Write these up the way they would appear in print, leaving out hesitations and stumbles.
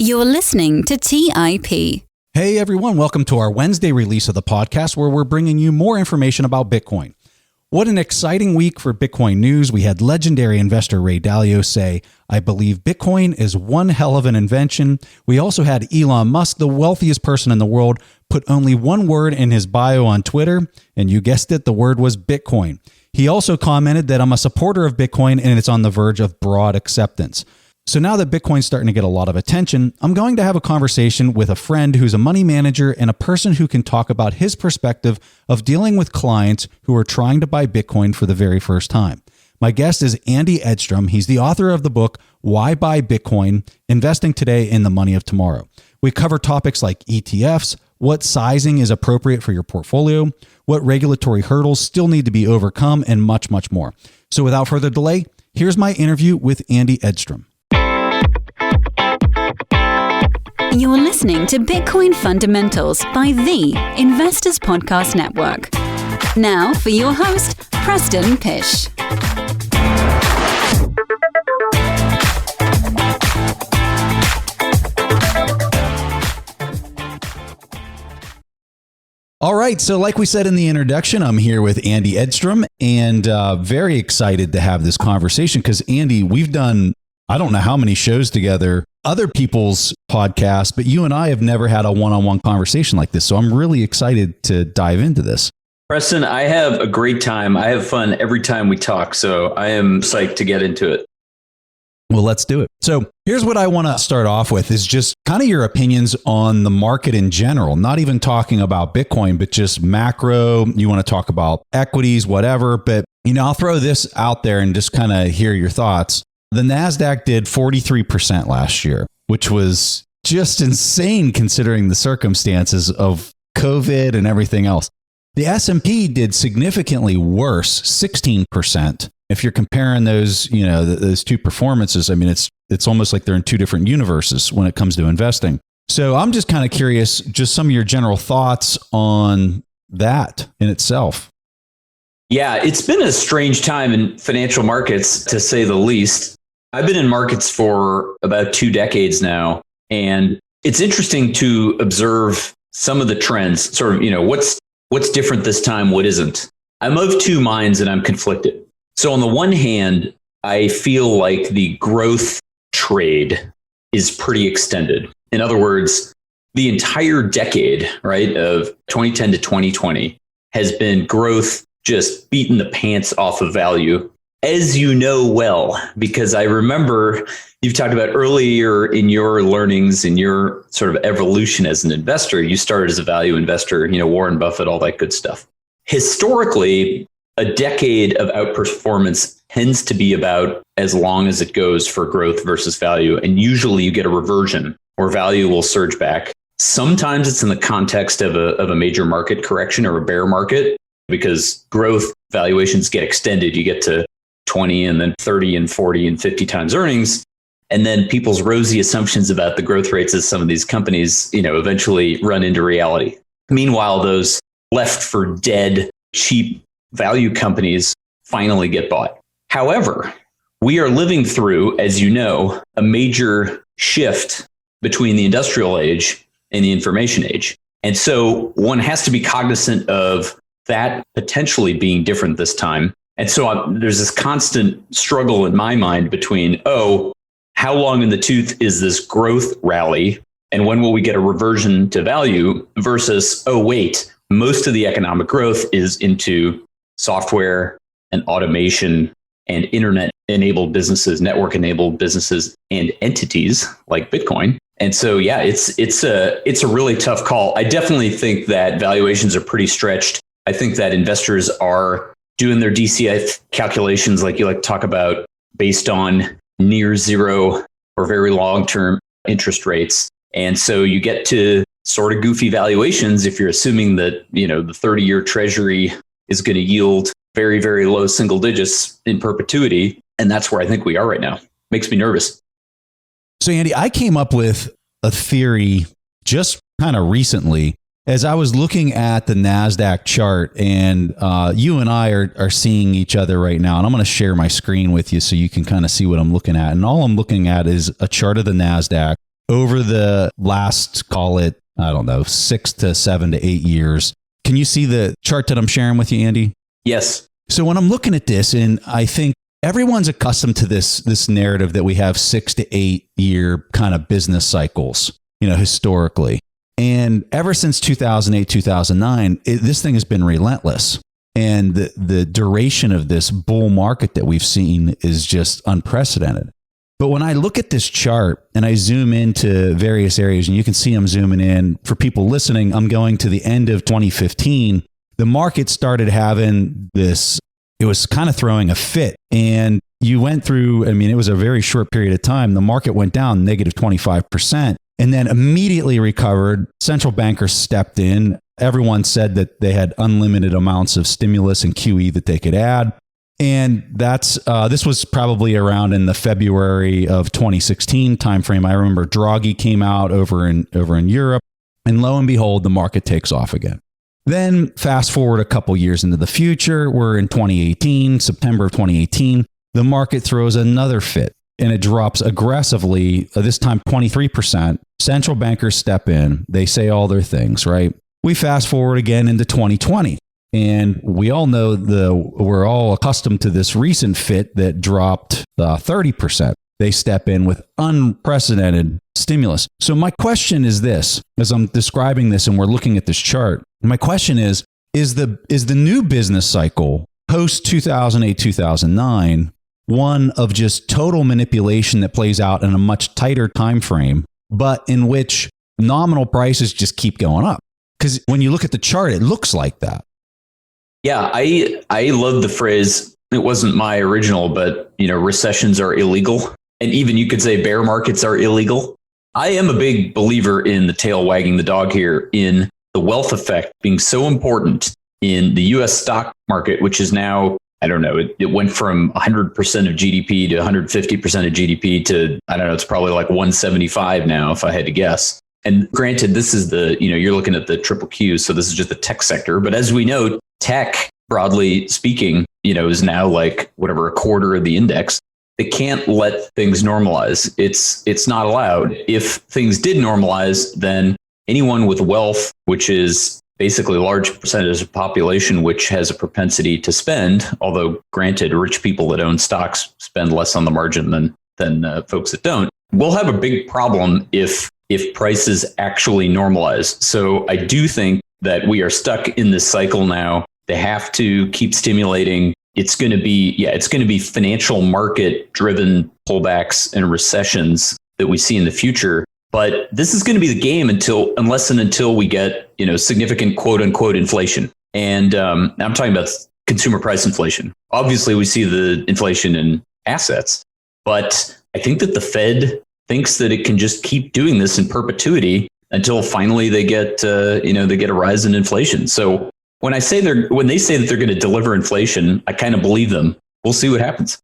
You're listening to TIP. Hey everyone, welcome to our Wednesday release of the podcast where we're bringing you more information about Bitcoin. What an exciting week for Bitcoin news. We had legendary investor Ray Dalio say, "I believe Bitcoin is one hell of an invention." We also had Elon Musk, the wealthiest person in the world, put only one word in his bio on Twitter, and you guessed it, the word was Bitcoin. He also commented that I'm a supporter of Bitcoin and it's on the verge of broad acceptance. So now that Bitcoin's starting to get a lot of attention, I'm going to have a conversation with a friend who's a money manager and a person who can talk about his perspective of dealing with clients who are trying to buy Bitcoin for the very first time. My guest is Andy Edstrom. He's the author of the book, Why Buy Bitcoin? Investing Today in the Money of Tomorrow. We cover topics like ETFs, what sizing is appropriate for your portfolio, what regulatory hurdles still need to be overcome, and much, much more. So without further delay, here's my interview with Andy Edstrom. You're listening to Bitcoin Fundamentals by the Investors Podcast Network. Now for your host, Preston Pish. All right, so like we said in the introduction, I'm here with Andy Edstrom and very excited to have this conversation because, Andy, we've done I don't know how many shows together, other people's podcasts, but you and I have never had a one-on-one conversation like this. So I'm really excited to dive into this. Preston, I have a great time. I have fun every time we talk. So I am psyched to get into it. Well, let's do it. So here's what I want to start off with is just kind of your opinions on the market in general, not even talking about Bitcoin, but just macro. You want to talk about equities, whatever. But, I'll throw this out there and just kind of hear your thoughts. The NASDAQ did 43% last year, which was just insane considering the circumstances of COVID and everything else. The S&P did significantly worse, 16%. If you're comparing those, those two performances, I mean, it's almost like they're in two different universes when it comes to investing. So I'm just kind of curious, just some of your general thoughts on that in itself. Yeah, it's been a strange time in financial markets, to say the least. I've been in markets for about 2 decades now, and it's interesting to observe some of the trends, sort of, what's different this time, what isn't. I'm of two minds and I'm conflicted. So on the one hand, I feel like the growth trade is pretty extended. In other words, the entire decade, right, of 2010 to 2020 has been growth just beating the pants off of value, as you know well, because I remember you've talked about earlier in your learnings, in your sort of evolution as an investor, you started as a value investor, Warren Buffett, all that good stuff. Historically, a decade of outperformance tends to be about as long as it goes for growth versus value. And usually you get a reversion where value will surge back. Sometimes it's in the context of a major market correction or a bear market, because growth valuations get extended. You get to 20 and then 30 and 40 and 50 times earnings. And then people's rosy assumptions about the growth rates of some of these companies, eventually run into reality. Meanwhile, those left for dead, cheap value companies finally get bought. However, we are living through, as you know, a major shift between the industrial age and the information age. And so one has to be cognizant of that potentially being different this time. And so there's this constant struggle in my mind between, how long in the tooth is this growth rally? And when will we get a reversion to value versus, most of the economic growth is into software and automation and internet-enabled businesses, network-enabled businesses, and entities like Bitcoin. And so, yeah, it's a really tough call. I definitely think that valuations are pretty stretched. I think that investors are doing their DCF calculations, like you like to talk about, based on near zero or very long-term interest rates. And so you get to sort of goofy valuations if you're assuming that, the 30-year treasury is going to yield very, very low single digits in perpetuity. And that's where I think we are right now. Makes me nervous. So, Andy, I came up with a theory just kind of recently as I was looking at the NASDAQ chart, and you and I are seeing each other right now. And I'm going to share my screen with you so you can kind of see what I'm looking at. And all I'm looking at is a chart of the NASDAQ. over the last, call it, I don't know, 6 to 7 to 8 years. Can you see the chart that I'm sharing with you, Andy? Yes. So when I'm looking at this, and I think everyone's accustomed to this narrative that we have 6 to 8 year kind of business cycles, historically. And ever since 2008, 2009, this thing has been relentless. And the duration of this bull market that we've seen is just unprecedented. But when I look at this chart and I zoom into various areas, and you can see I'm zooming in, for people listening, I'm going to the end of 2015. The market started having this, it was kind of throwing a fit. And you went through, it was a very short period of time. The market went down negative 25% and then immediately recovered. Central bankers stepped in. Everyone said that they had unlimited amounts of stimulus and QE that they could add. And this was probably around in the February of 2016 timeframe. I remember Draghi came out over in Europe, and lo and behold, the market takes off again. Then fast forward a couple years into the future, we're in 2018, September of 2018, the market throws another fit and it drops aggressively, this time 23%. Central bankers step in, they say all their things, right? We fast forward again into 2020. And we all know we're all accustomed to this recent fit that dropped 30%. They step in with unprecedented stimulus. So my question is this, as I'm describing this and we're looking at this chart, my question is the new business cycle post 2008, 2009, one of just total manipulation that plays out in a much tighter time frame, but in which nominal prices just keep going up? Because when you look at the chart, it looks like that. Yeah, I love the phrase. It wasn't my original, but recessions are illegal. And even you could say bear markets are illegal. I am a big believer in the tail wagging the dog here, in the wealth effect being so important in the US stock market, which is now, I don't know, it went from 100% of GDP to 150% of GDP to, I don't know, it's probably like 175 now, if I had to guess. And granted, this is you're looking at the triple Q, so this is just the tech sector. But as we know, tech, broadly speaking, is now like whatever, a quarter of the index. They can't let things normalize. It's not allowed. If things did normalize, then anyone with wealth, which is basically a large percentage of the population, which has a propensity to spend, although granted, rich people that own stocks spend less on the margin than folks that don't, will have a big problem if prices actually normalize. So I do think that we are stuck in this cycle now. They have to keep stimulating. It's going to be financial market driven pullbacks and recessions that we see in the future. But this is going to be the game unless we get, significant quote unquote inflation. And I'm talking about consumer price inflation. Obviously, we see the inflation in assets, but I think that the Fed thinks that it can just keep doing this in perpetuity until finally they get a rise in inflation. So when they say that they're going to deliver inflation, I kind of believe them. We'll see what happens.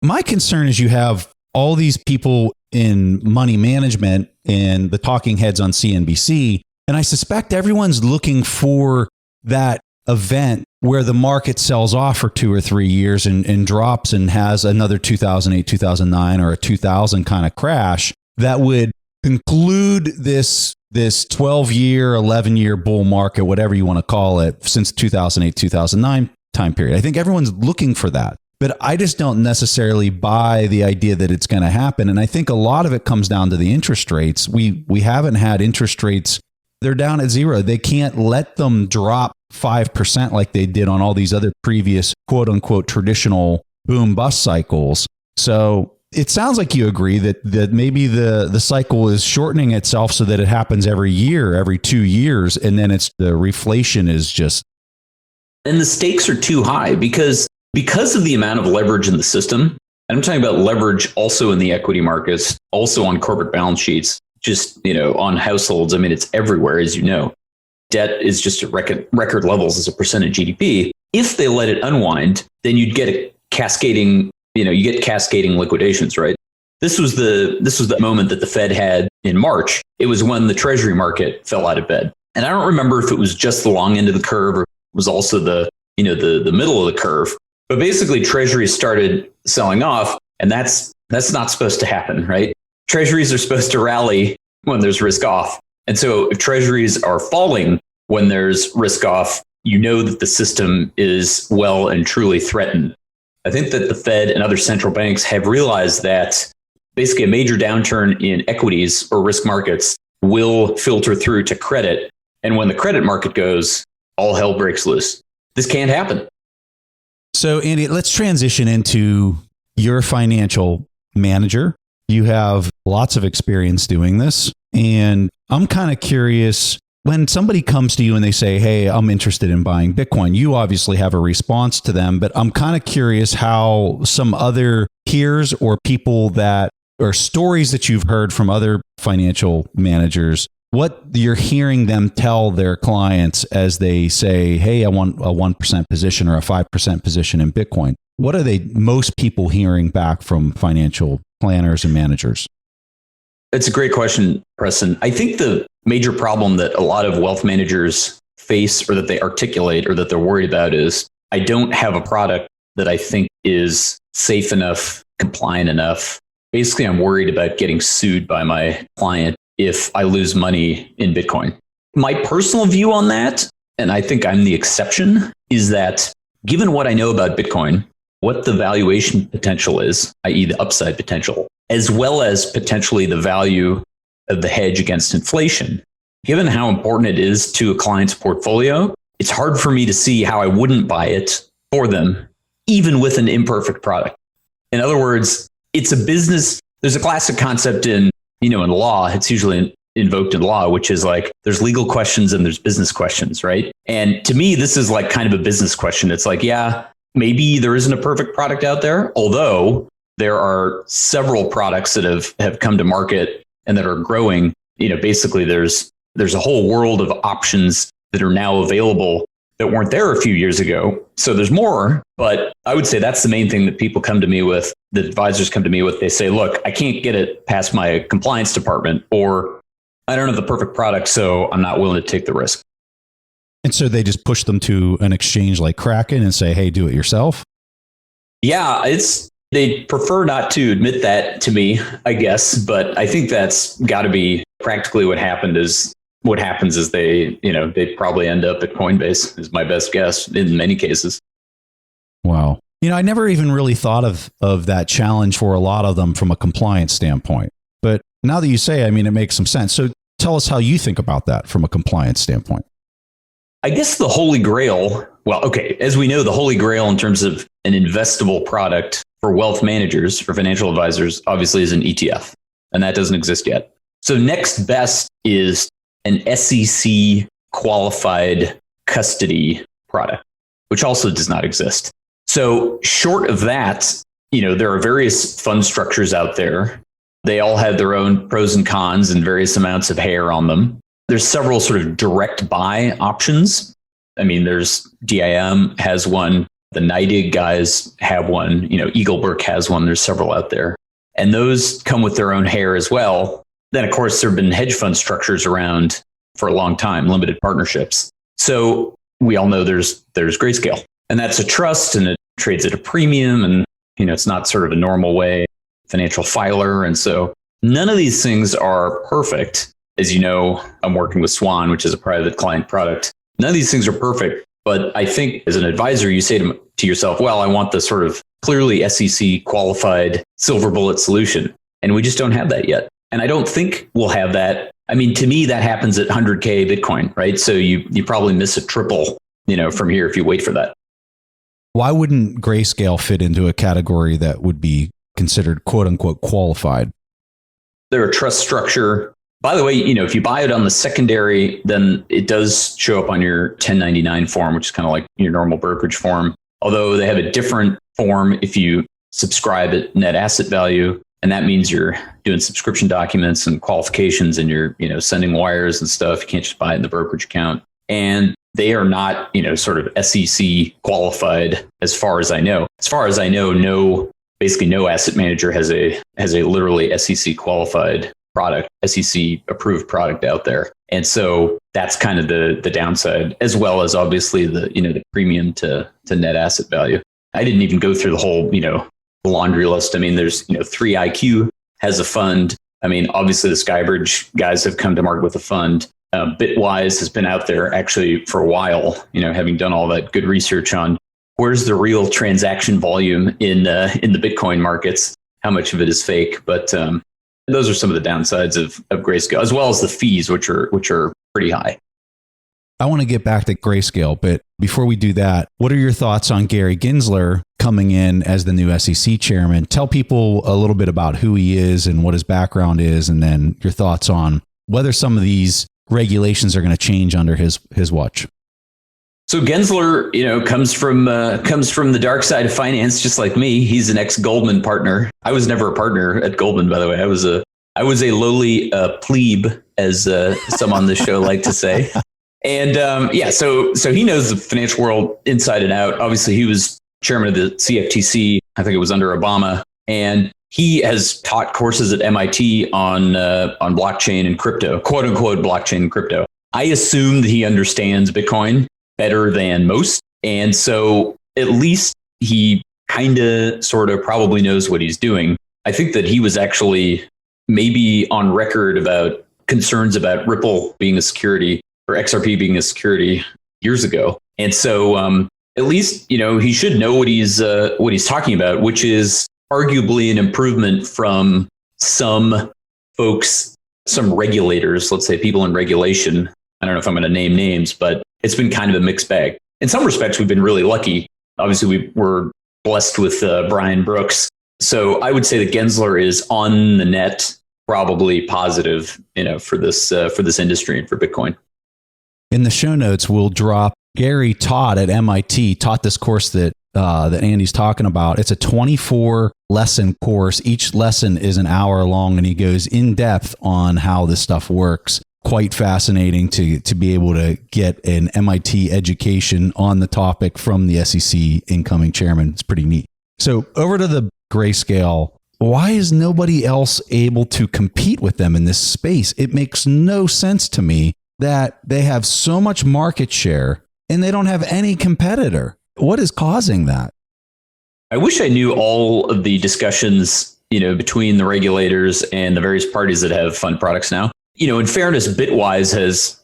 My concern is you have all these people in money management and the talking heads on CNBC, and I suspect everyone's looking for that event where the market sells off for 2 or 3 years and drops and has another 2008, 2009 or a 2000 kind of crash that would conclude this 12-year, 11-year bull market, whatever you want to call it, since 2008, 2009 time period. I think everyone's looking for that. But I just don't necessarily buy the idea that it's going to happen. And I think a lot of it comes down to the interest rates. We haven't had interest rates. They're down at zero. They can't let them drop 5% like they did on all these other previous quote unquote traditional boom bust cycles. So it sounds like you agree that maybe the cycle is shortening itself so that it happens every year, every 2 years. And then the reflation is just. And the stakes are too high because of the amount of leverage in the system. And I'm talking about leverage also in the equity markets, also on corporate balance sheets, just, on households. I mean, it's everywhere, as you know. Debt is just at record levels as a percent of GDP. If they let it unwind, then you'd get a cascading, cascading liquidations, right? This was the moment that the Fed had in March. It was when the Treasury market fell out of bed. And I don't remember if it was just the long end of the curve or it was also the middle of the curve. But basically, Treasury started selling off, and that's not supposed to happen, right? treasuries are supposed to rally when there's risk off. And so if treasuries are falling when there's risk off, you know that the system is well and truly threatened. I think that the Fed and other central banks have realized that basically a major downturn in equities or risk markets will filter through to credit. And when the credit market goes, all hell breaks loose. This can't happen. So, Andy, let's transition into your financial manager. You have lots of experience doing this. And I'm kind of curious, when somebody comes to you and they say, hey, I'm interested in buying Bitcoin, you obviously have a response to them. But I'm kind of curious how some other peers or people that or stories that you've heard from other financial managers, what you're hearing them tell their clients as they say, hey, I want a 1% position or a 5% position in Bitcoin. What are they most people hearing back from financial planners and managers? It's a great question, Preston. I think the major problem that a lot of wealth managers face or that they articulate or that they're worried about is, I don't have a product that I think is safe enough, compliant enough. Basically, I'm worried about getting sued by my client if I lose money in Bitcoin. My personal view on that, and I think I'm the exception, is that given what I know about Bitcoin, what the valuation potential is, i.e. the upside potential, as well as potentially the value of the hedge against inflation, given how important it is to a client's portfolio, it's hard for me to see how I wouldn't buy it for them, even with an imperfect product. In other words, it's a business. There's a classic concept in law. It's usually invoked in law, which is like, there's legal questions and there's business questions, right? And to me, this is like kind of a business question. It's like, yeah, maybe there isn't a perfect product out there, although there are several products that have come to market and that are growing. Basically there's a whole world of options that are now available that weren't there a few years ago. So there's more, but I would say that's the main thing that people come to me with, that advisors come to me with. They say, look, I can't get it past my compliance department, or I don't have the perfect product, so I'm not willing to take the risk. And so they just push them to an exchange like Kraken and say, hey, do it yourself? Yeah, they prefer not to admit that to me, I guess, but I think that's got to be practically what happens is they probably end up at Coinbase, is my best guess in many cases. Wow. I never even really thought of that challenge for a lot of them from a compliance standpoint. But now that you say, it makes some sense. So tell us how you think about that from a compliance standpoint. I guess the holy grail, as we know, the holy grail in terms of an investable product for wealth managers, for financial advisors, obviously is an ETF. And that doesn't exist yet. So next best is an SEC qualified custody product, which also does not exist. So short of that, there are various fund structures out there. They all have their own pros and cons and various amounts of hair on them. There's several sort of direct buy options. There's DIM has one. The NYDIG guys have one. Eagleburk has one. There's several out there. And those come with their own hair as well. Then, of course, there have been hedge fund structures around for a long time, limited partnerships. So we all know there's Grayscale. And that's a trust, and it trades at a premium, and it's not sort of a normal way financial filer. And so none of these things are perfect. As you know, I'm working with Swan, which is a private client product. None of these things are perfect, but I think as an advisor, you say to yourself, well, I want the sort of clearly SEC qualified silver bullet solution. And we just don't have that yet. And I don't think we'll have that. To me, that happens at 100K Bitcoin, right? So you probably miss a triple, from here if you wait for that. Why wouldn't Grayscale fit into a category that would be considered quote unquote qualified? They're a trust structure. By the way, if you buy it on the secondary, then it does show up on your 1099 form, which is kind of like your normal brokerage form. Although they have a different form if you subscribe at net asset value. And that means you're doing subscription documents and qualifications, and you're, sending wires and stuff. You can't just buy it in the brokerage account. And they are not, sort of SEC qualified as far as I know. As far as I know, basically no asset manager has a literally SEC qualified product, SEC approved product out there. And so that's kind of the downside, as well as obviously the premium to net asset value. I didn't even go through the whole, laundry list. There's, 3IQ has a fund. I mean, obviously the Skybridge guys have come to market with a fund. Bitwise has been out there actually for a while, having done all that good research on where's the real transaction volume in the Bitcoin markets, how much of it is fake. But those are some of the downsides of Grayscale, as well as the fees, which are pretty high. I want to get back to Grayscale, but before we do that, what are your thoughts on Gary Gensler coming in as the new SEC chairman? Tell people a little bit about who he is and what his background is, and then your thoughts on whether some of these regulations are going to change under his watch. So Gensler, comes from the dark side of finance, just like me. He's an ex-Goldman partner. I was never a partner at Goldman, by the way. I was a lowly plebe, as some on this show like to say. And so he knows the financial world inside and out. Obviously, he was chairman of the CFTC. I think it was under Obama, and he has taught courses at MIT on blockchain and crypto, quote unquote blockchain and crypto. I assume that he understands Bitcoin better than most, and so at least he kind of, sort of, probably knows what he's doing. I think that he was actually maybe on record about concerns about Ripple being a security, or XRP being a security, years ago. And so at least, he should know what he's talking about, which is arguably an improvement from some folks, some regulators, let's say people in regulation. I don't know if I'm going to name names, but it's been kind of a mixed bag. In some respects, we've been really lucky. Obviously, we were blessed with Brian Brooks. So I would say that Gensler is on the net, probably positive, for this industry and for Bitcoin. In the show notes, we'll drop Gary taught at MIT, taught this course that Andy's talking about. It's a 24 lesson course. Each lesson is an hour long, and he goes in depth on how this stuff works. Quite fascinating to be able to get an MIT education on the topic from the SEC incoming chairman. It's pretty neat. So over to the Grayscale. Why is nobody else able to compete with them in this space? It makes no sense to me that they have so much market share and they don't have any competitor. What is causing that? I wish I knew all of the discussions, between the regulators and the various parties that have fund products now. In fairness, Bitwise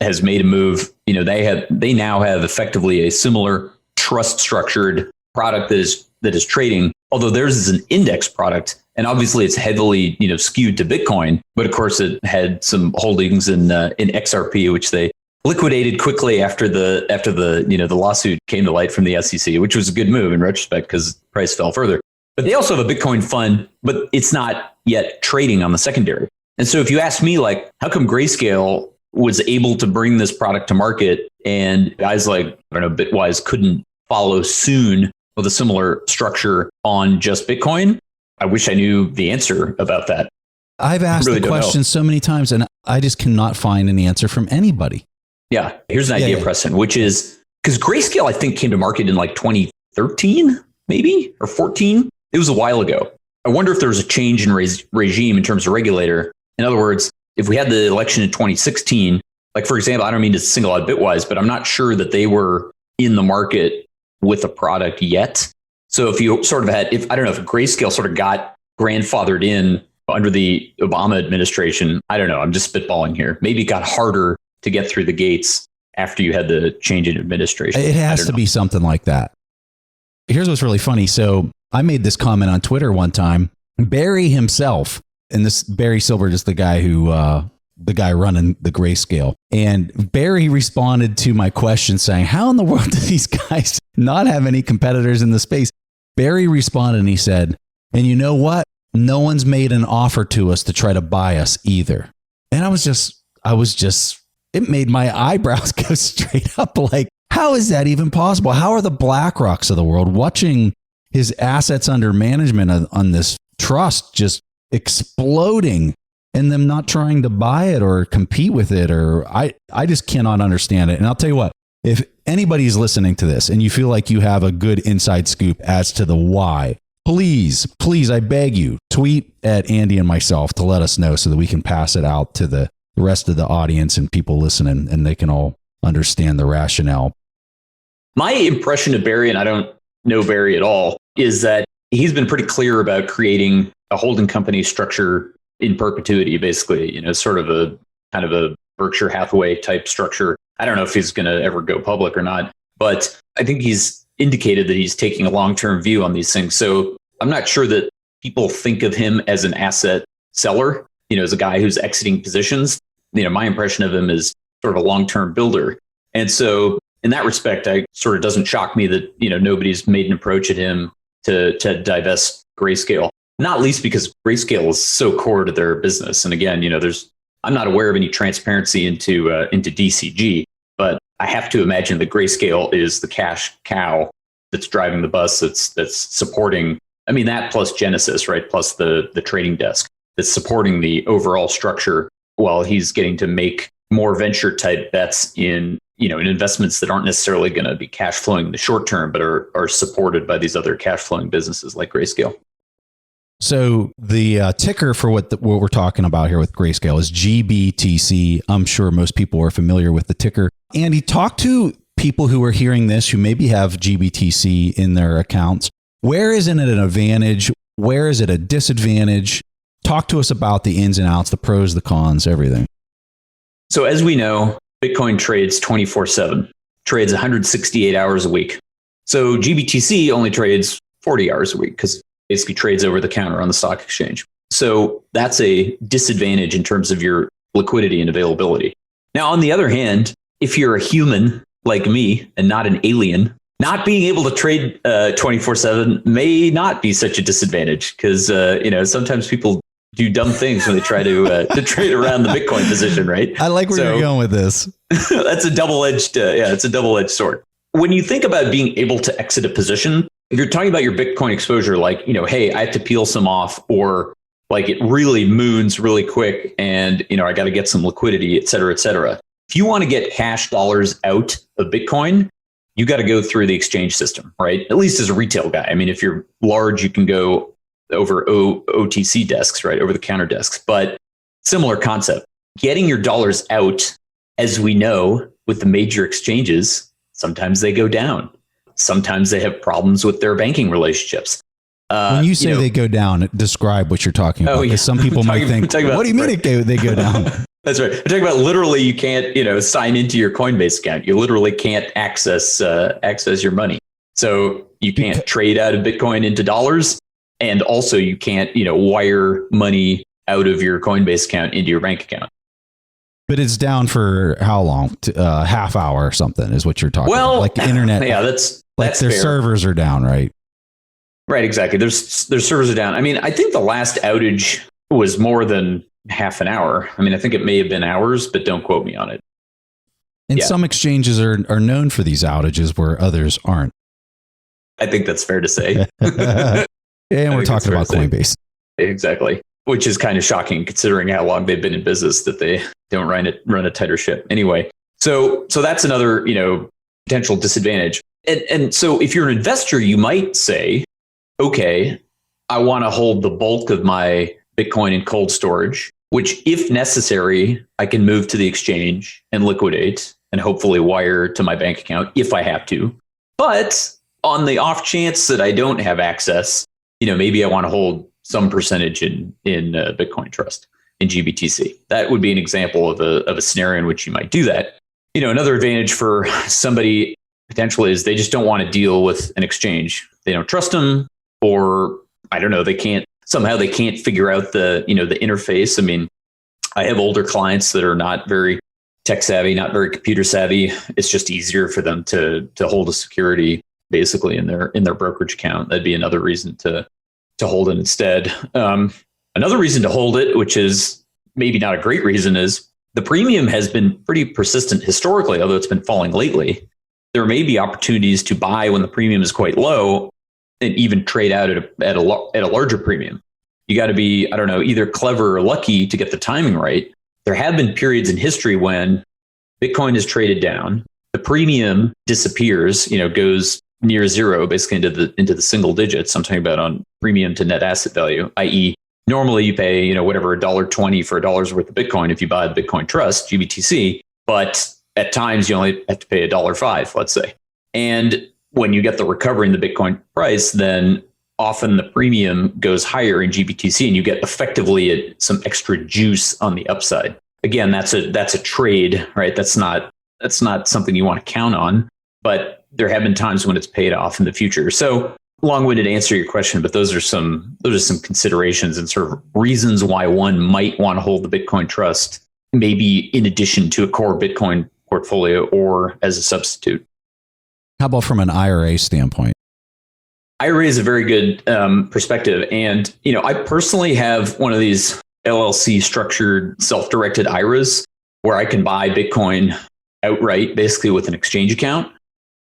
has made a move. They now have effectively a similar trust structured product that is trading, although theirs is an index product. And obviously it's heavily, skewed to Bitcoin, but of course it had some holdings in XRP, which they liquidated quickly after the lawsuit came to light from the SEC, which was a good move in retrospect because the price fell further. But they also have a Bitcoin fund, but it's not yet trading on the secondary. And so if you ask me, like, how come Grayscale was able to bring this product to market and guys like, Bitwise couldn't follow soon with a similar structure on just Bitcoin? I wish I knew the answer about that. I've asked the question so many times and I just cannot find an answer from anybody. Yeah. Here's an idea, Preston, which is because Grayscale, I think, came to market in like 2013, maybe, or 14. It was a while ago. I wonder if there was a change in regime in terms of regulator. In other words, if we had the election in 2016, like, for example, I don't mean to single out Bitwise, but I'm not sure that they were in the market with a product yet. So if you sort of had, if Grayscale sort of got grandfathered in under the Obama administration, I don't know, I'm just spitballing here. Maybe it got harder to get through the gates after you had the change in administration. It has to be something like that. Here's what's really funny. So I made this comment on Twitter one time. Barry himself, and this Barry Silbert is the guy who, the guy running the Grayscale. And Barry responded to my question saying, how in the world do these guys not have any competitors in the space? Barry responded and he said, and you know what? No one's made an offer to us to try to buy us either. And I was just, it made my eyebrows go straight up. Like, how is that even possible? How are the BlackRocks of the world watching his assets under management on this trust just exploding and them not trying to buy it or compete with it? Or I just cannot understand it. And I'll tell you what, if anybody's listening to this and you feel like you have a good inside scoop as to the why, please, I beg you, tweet at Andy and myself to let us know so that we can pass it out to the rest of the audience and people listening and they can all understand the rationale. My impression of Barry, and I don't know Barry at all, is that he's been pretty clear about creating a holding company structure in perpetuity, basically, sort of a kind of a Berkshire Hathaway type structure. I don't know if he's going to ever go public or not, but I think he's indicated that he's taking a long-term view on these things. So I'm not sure that people think of him as an asset seller, as a guy who's exiting positions. My impression of him is sort of a long-term builder. And so in that respect, I sort of doesn't shock me that, nobody's made an approach at him to divest Grayscale, not least because Grayscale is so core to their business. And again, I'm not aware of any transparency into DCG, but I have to imagine that Grayscale is the cash cow that's driving the bus, that's supporting, that plus Genesis, right? Plus the trading desk that's supporting the overall structure while he's getting to make more venture type bets in investments that aren't necessarily going to be cash flowing in the short term, but are supported by these other cash flowing businesses like Grayscale. So the ticker for what we're talking about here with Grayscale is GBTC. I'm sure most people are familiar with the ticker. Andy, talk to people who are hearing this, who maybe have GBTC in their accounts. Where is it an advantage? Where is it a disadvantage? Talk to us about the ins and outs, the pros, the cons, everything. So as we know, Bitcoin trades 24/7, trades 168 hours a week. So GBTC only trades 40 hours a week because basically trades over the counter on the stock exchange. So that's a disadvantage in terms of your liquidity and availability. Now, on the other hand, if you're a human like me and not an alien, not being able to trade 24/7 may not be such a disadvantage because, sometimes people do dumb things when they try to trade around the Bitcoin position, right? I like where you're going with this. That's a double-edged, it's a double-edged sword. When you think about being able to exit a position, if you're talking about your Bitcoin exposure, like, hey, I have to peel some off, or like it really moons really quick and, I got to get some liquidity, et cetera, et cetera. If you want to get cash dollars out of Bitcoin, you got to go through the exchange system, right? At least as a retail guy. If you're large, you can go over OTC desks, right? Over the counter desks, but similar concept. Getting your dollars out, as we know, with the major exchanges, sometimes they go down. Sometimes they have problems with their banking relationships. When you say they go down, describe what you're talking about. Because some people might think, what do you mean they go down? That's right. I'm talking about literally you can't, sign into your Coinbase account. You literally can't access your money. So you can't trade out of Bitcoin into dollars. And also you can't, wire money out of your Coinbase account into your bank account. But it's down for how long? Half hour or something is what you're talking about. Like internet. Yeah, that's their fair. Servers are down, right? Right, exactly. Their servers are down. I think the last outage was more than half an hour. I think it may have been hours, but don't quote me on it. And some exchanges are known for these outages where others aren't. I think that's fair to say. And we're talking about Coinbase. Exactly. Which is kind of shocking considering how long they've been in business that they don't run a tighter ship. Anyway, so that's another, potential disadvantage. And so if you're an investor, you might say, okay, I want to hold the bulk of my Bitcoin in cold storage, which if necessary, I can move to the exchange and liquidate and hopefully wire to my bank account if I have to. But on the off chance that I don't have access, maybe I want to hold some percentage in Bitcoin Trust in GBTC. That would be an example of a scenario in which you might do that. Another advantage for somebody potentially is they just don't want to deal with an exchange. They don't trust them, or I don't know, they can't figure out the interface. I have older clients that are not very tech savvy, not very computer savvy. It's just easier for them to hold a security basically in their brokerage account. That'd be another reason to hold it instead. Another reason to hold it, which is maybe not a great reason, is the premium has been pretty persistent historically, although it's been falling lately. There may be opportunities to buy when the premium is quite low and even trade out at a larger premium. You got to be, I don't know, either clever or lucky to get the timing right. There have been periods in history when Bitcoin is traded down, the premium disappears, goes near zero, basically into the single digits. I'm talking about on premium to net asset value, i.e., normally you pay, whatever, $1.20 for $1 worth of Bitcoin if you buy the Bitcoin Trust, GBTC, but at times you only have to pay $1.05, let's say. And when you get the recovery in the Bitcoin price, then often the premium goes higher in GBTC and you get effectively some extra juice on the upside. Again, that's a trade, right? That's not something you want to count on, but there have been times when it's paid off in the future. So long-winded answer to your question, but those are some considerations and sort of reasons why one might want to hold the Bitcoin Trust, maybe in addition to a core Bitcoin portfolio or as a substitute. How about from an IRA standpoint? IRA is a very good perspective. And, I personally have one of these LLC structured self-directed IRAs where I can buy Bitcoin outright, basically with an exchange account,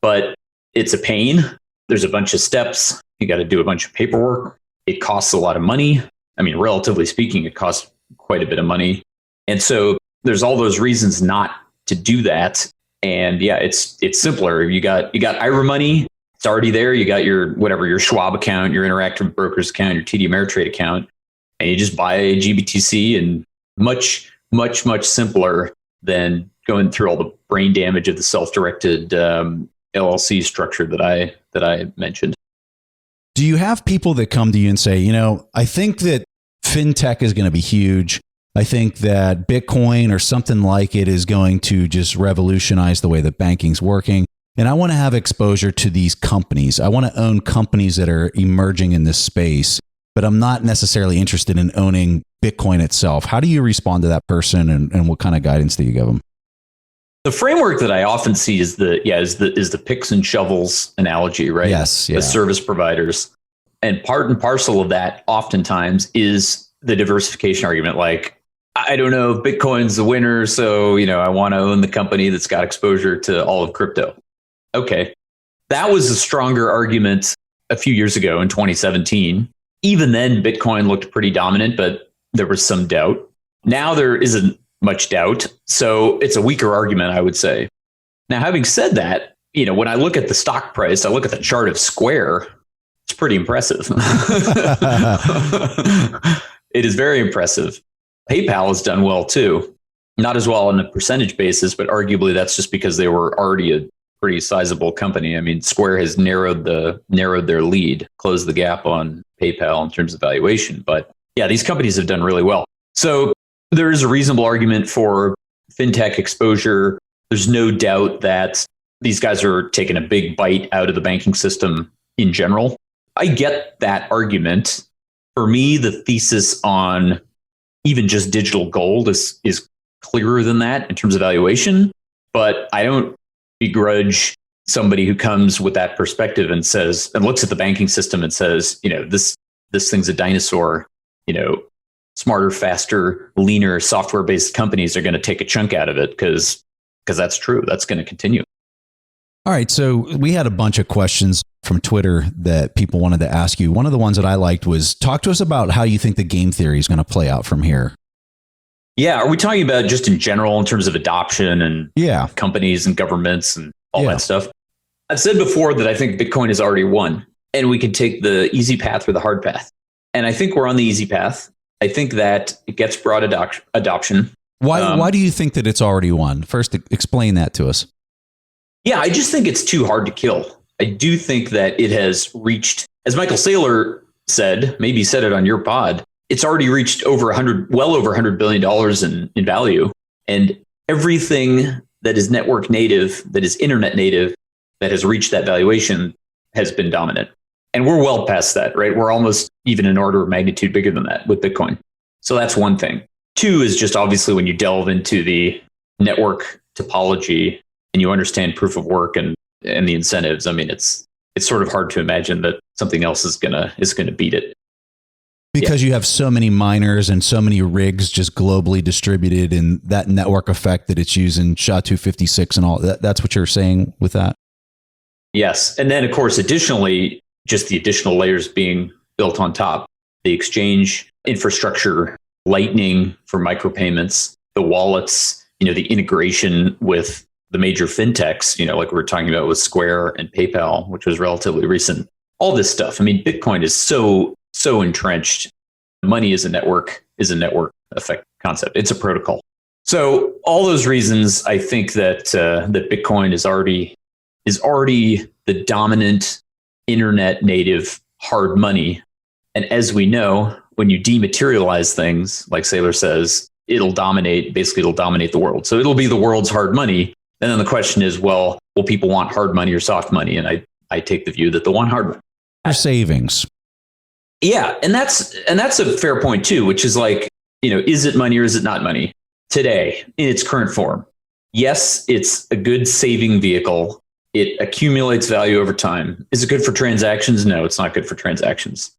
but it's a pain. There's a bunch of steps. You got to do a bunch of paperwork. It costs a lot of money. I mean, relatively speaking, it costs quite a bit of money. And so there's all those reasons not to do that. And yeah, it's simpler. You got IRA money. It's already there. You got your Schwab account, your Interactive Brokers account, your TD Ameritrade account, and you just buy a GBTC, and much, much, much simpler than going through all the brain damage of the self-directed LLC structure that I mentioned. Do you have people that come to you and say, I think that fintech is going to be huge. I think that Bitcoin or something like it is going to just revolutionize the way that banking's working. And I want to have exposure to these companies. I want to own companies that are emerging in this space, but I'm not necessarily interested in owning Bitcoin itself. How do you respond to that person, and what kind of guidance do you give them? The framework that I often see is the picks and shovels analogy, right? Yes, yeah. The service providers. And part and parcel of that oftentimes is the diversification argument. Like, I don't know if Bitcoin's the winner, so, I want to own the company that's got exposure to all of crypto. Okay. That was a stronger argument a few years ago in 2017. Even then, Bitcoin looked pretty dominant, but there was some doubt. Now there isn't much doubt. So it's a weaker argument, I would say. Now, having said that, when I look at the stock price, I look at the chart of Square, it's pretty impressive. It is very impressive. PayPal has done well too. Not as well on a percentage basis, but arguably that's just because they were already a pretty sizable company. I mean, Square has narrowed their lead, closed the gap on PayPal in terms of valuation. But yeah, these companies have done really well. So there is a reasonable argument for fintech exposure. There's no doubt that these guys are taking a big bite out of the banking system in general. I get that argument. For me, the thesis on even just digital gold is clearer than that in terms of valuation. But I don't begrudge somebody who comes with that perspective and says, and looks at the banking system and says, this thing's a dinosaur, smarter, faster, leaner, software-based companies are going to take a chunk out of it because that's true. That's going to continue. All right. So we had a bunch of questions from Twitter that people wanted to ask you. One of the ones that I liked was, talk to us about how you think the game theory is going to play out from here. Yeah. Are we talking about just in general in terms of adoption and companies and governments and all that stuff? I've said before that I think Bitcoin is already won, and we can take the easy path or the hard path. And I think we're on the easy path. I think that it gets broad adoption. Why do you think that it's already won? First, explain that to us. Yeah, I just think it's too hard to kill. I do think that it has reached, as Michael Saylor said, maybe he said it on your pod, it's already reached well over $100 billion in value. And everything that is network native, that is internet native, that has reached that valuation has been dominant. And we're well past that, right? We're almost even an order of magnitude bigger than that with Bitcoin. So that's one thing. Two is just obviously when you delve into the network topology and you understand proof of work and the incentives, I mean, it's sort of hard to imagine that something else is gonna beat it. Because you have so many miners and so many rigs just globally distributed, and that network effect that it's using SHA-256 and all that. That's what you're saying with that? Yes. And then, of course, additionally, just the additional layers being built on top, the exchange infrastructure, Lightning for micropayments, the wallets, the integration with the major fintechs, like we were talking about with Square and PayPal, which was relatively recent. All this stuff. I mean, Bitcoin is so entrenched. Money is a network effect concept. It's a protocol. So all those reasons, I think that Bitcoin is already the dominant internet native hard money. And as we know, when you dematerialize things, like Saylor says, it'll dominate the world. So it'll be the world's hard money. And then the question is, well, will people want hard money or soft money? And I take the view that they want hard money. Or savings. Yeah. And that's a fair point too, which is like, is it money or is it not money today in its current form? Yes, it's a good saving vehicle. It accumulates value over time. Is it good for transactions? No, it's not good for transactions.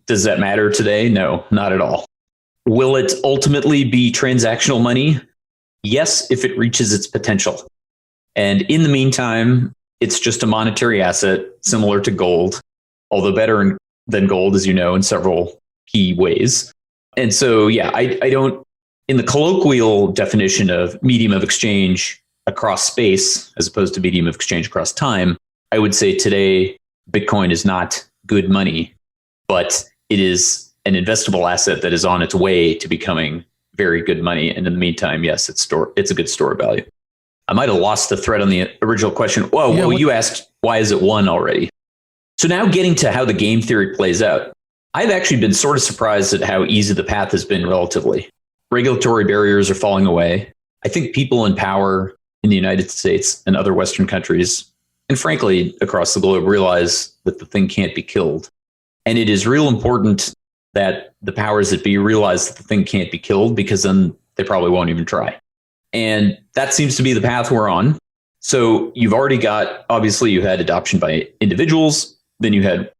Does that matter today? No, not at all. Will it ultimately be transactional money? Yes, if it reaches its potential. And in the meantime, it's just a monetary asset similar to gold, although better than gold, as you know, in several key ways. And so, yeah, I don't, in the colloquial definition of medium of exchange across space, as opposed to medium of exchange across time, I would say today, Bitcoin is not good money, but it is an investable asset that is on its way to becoming very good money. And in the meantime, yes, it's a good store of value. I might have lost the thread on the original question. You asked, why is it one already? So now getting to how the game theory plays out, I've actually been sort of surprised at how easy the path has been relatively. Regulatory barriers are falling away. I think people in power in the United States and other Western countries, and frankly, across the globe, realize that the thing can't be killed. And it is real important that the powers that be realize that the thing can't be killed, because then they probably won't even try. And that seems to be the path we're on. So you've already got, obviously, you had adoption by individuals, then you had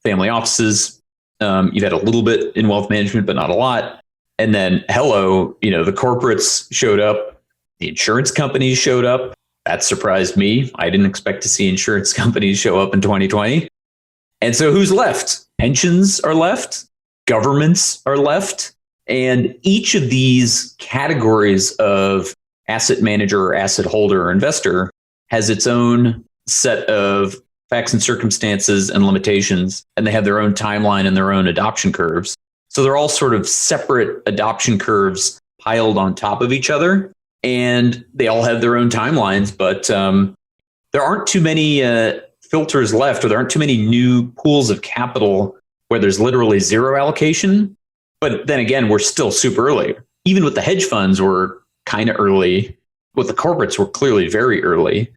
family offices, you've had a little bit in wealth management, but not a lot. And then, the corporates showed up, the insurance companies showed up. That surprised me. I didn't expect to see insurance companies show up in 2020. And so who's left? Pensions are left, governments are left, and each of these categories of asset manager or asset holder or investor has its own set of facts and circumstances and limitations, and they have their own timeline and their own adoption curves. So they're all sort of separate adoption curves piled on top of each other, and they all have their own timelines, but there aren't too many filters left, or there aren't too many new pools of capital where there's literally zero allocation. But then again, we're still super early. Even with the hedge funds, we're kind of early. With the corporates, we're clearly very early.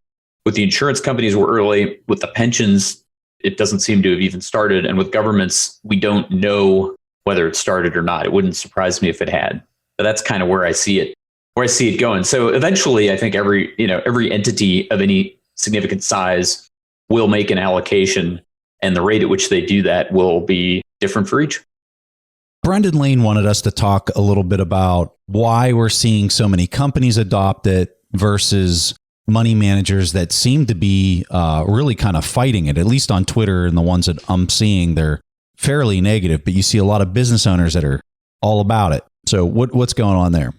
With the insurance companies, we're early. With the pensions, it doesn't seem to have even started. And with governments, we don't know whether it started or not. It wouldn't surprise me if it had. But that's kind of where I see it going. So eventually, I think every entity of any significant size will make an allocation, and the rate at which they do that will be different for each. Brendan Lane wanted us to talk a little bit about why we're seeing so many companies adopt it versus money managers that seem to be really kind of fighting it, at least on Twitter. And the ones that I'm seeing, they're fairly negative, but you see a lot of business owners that are all about it. So what's going on there?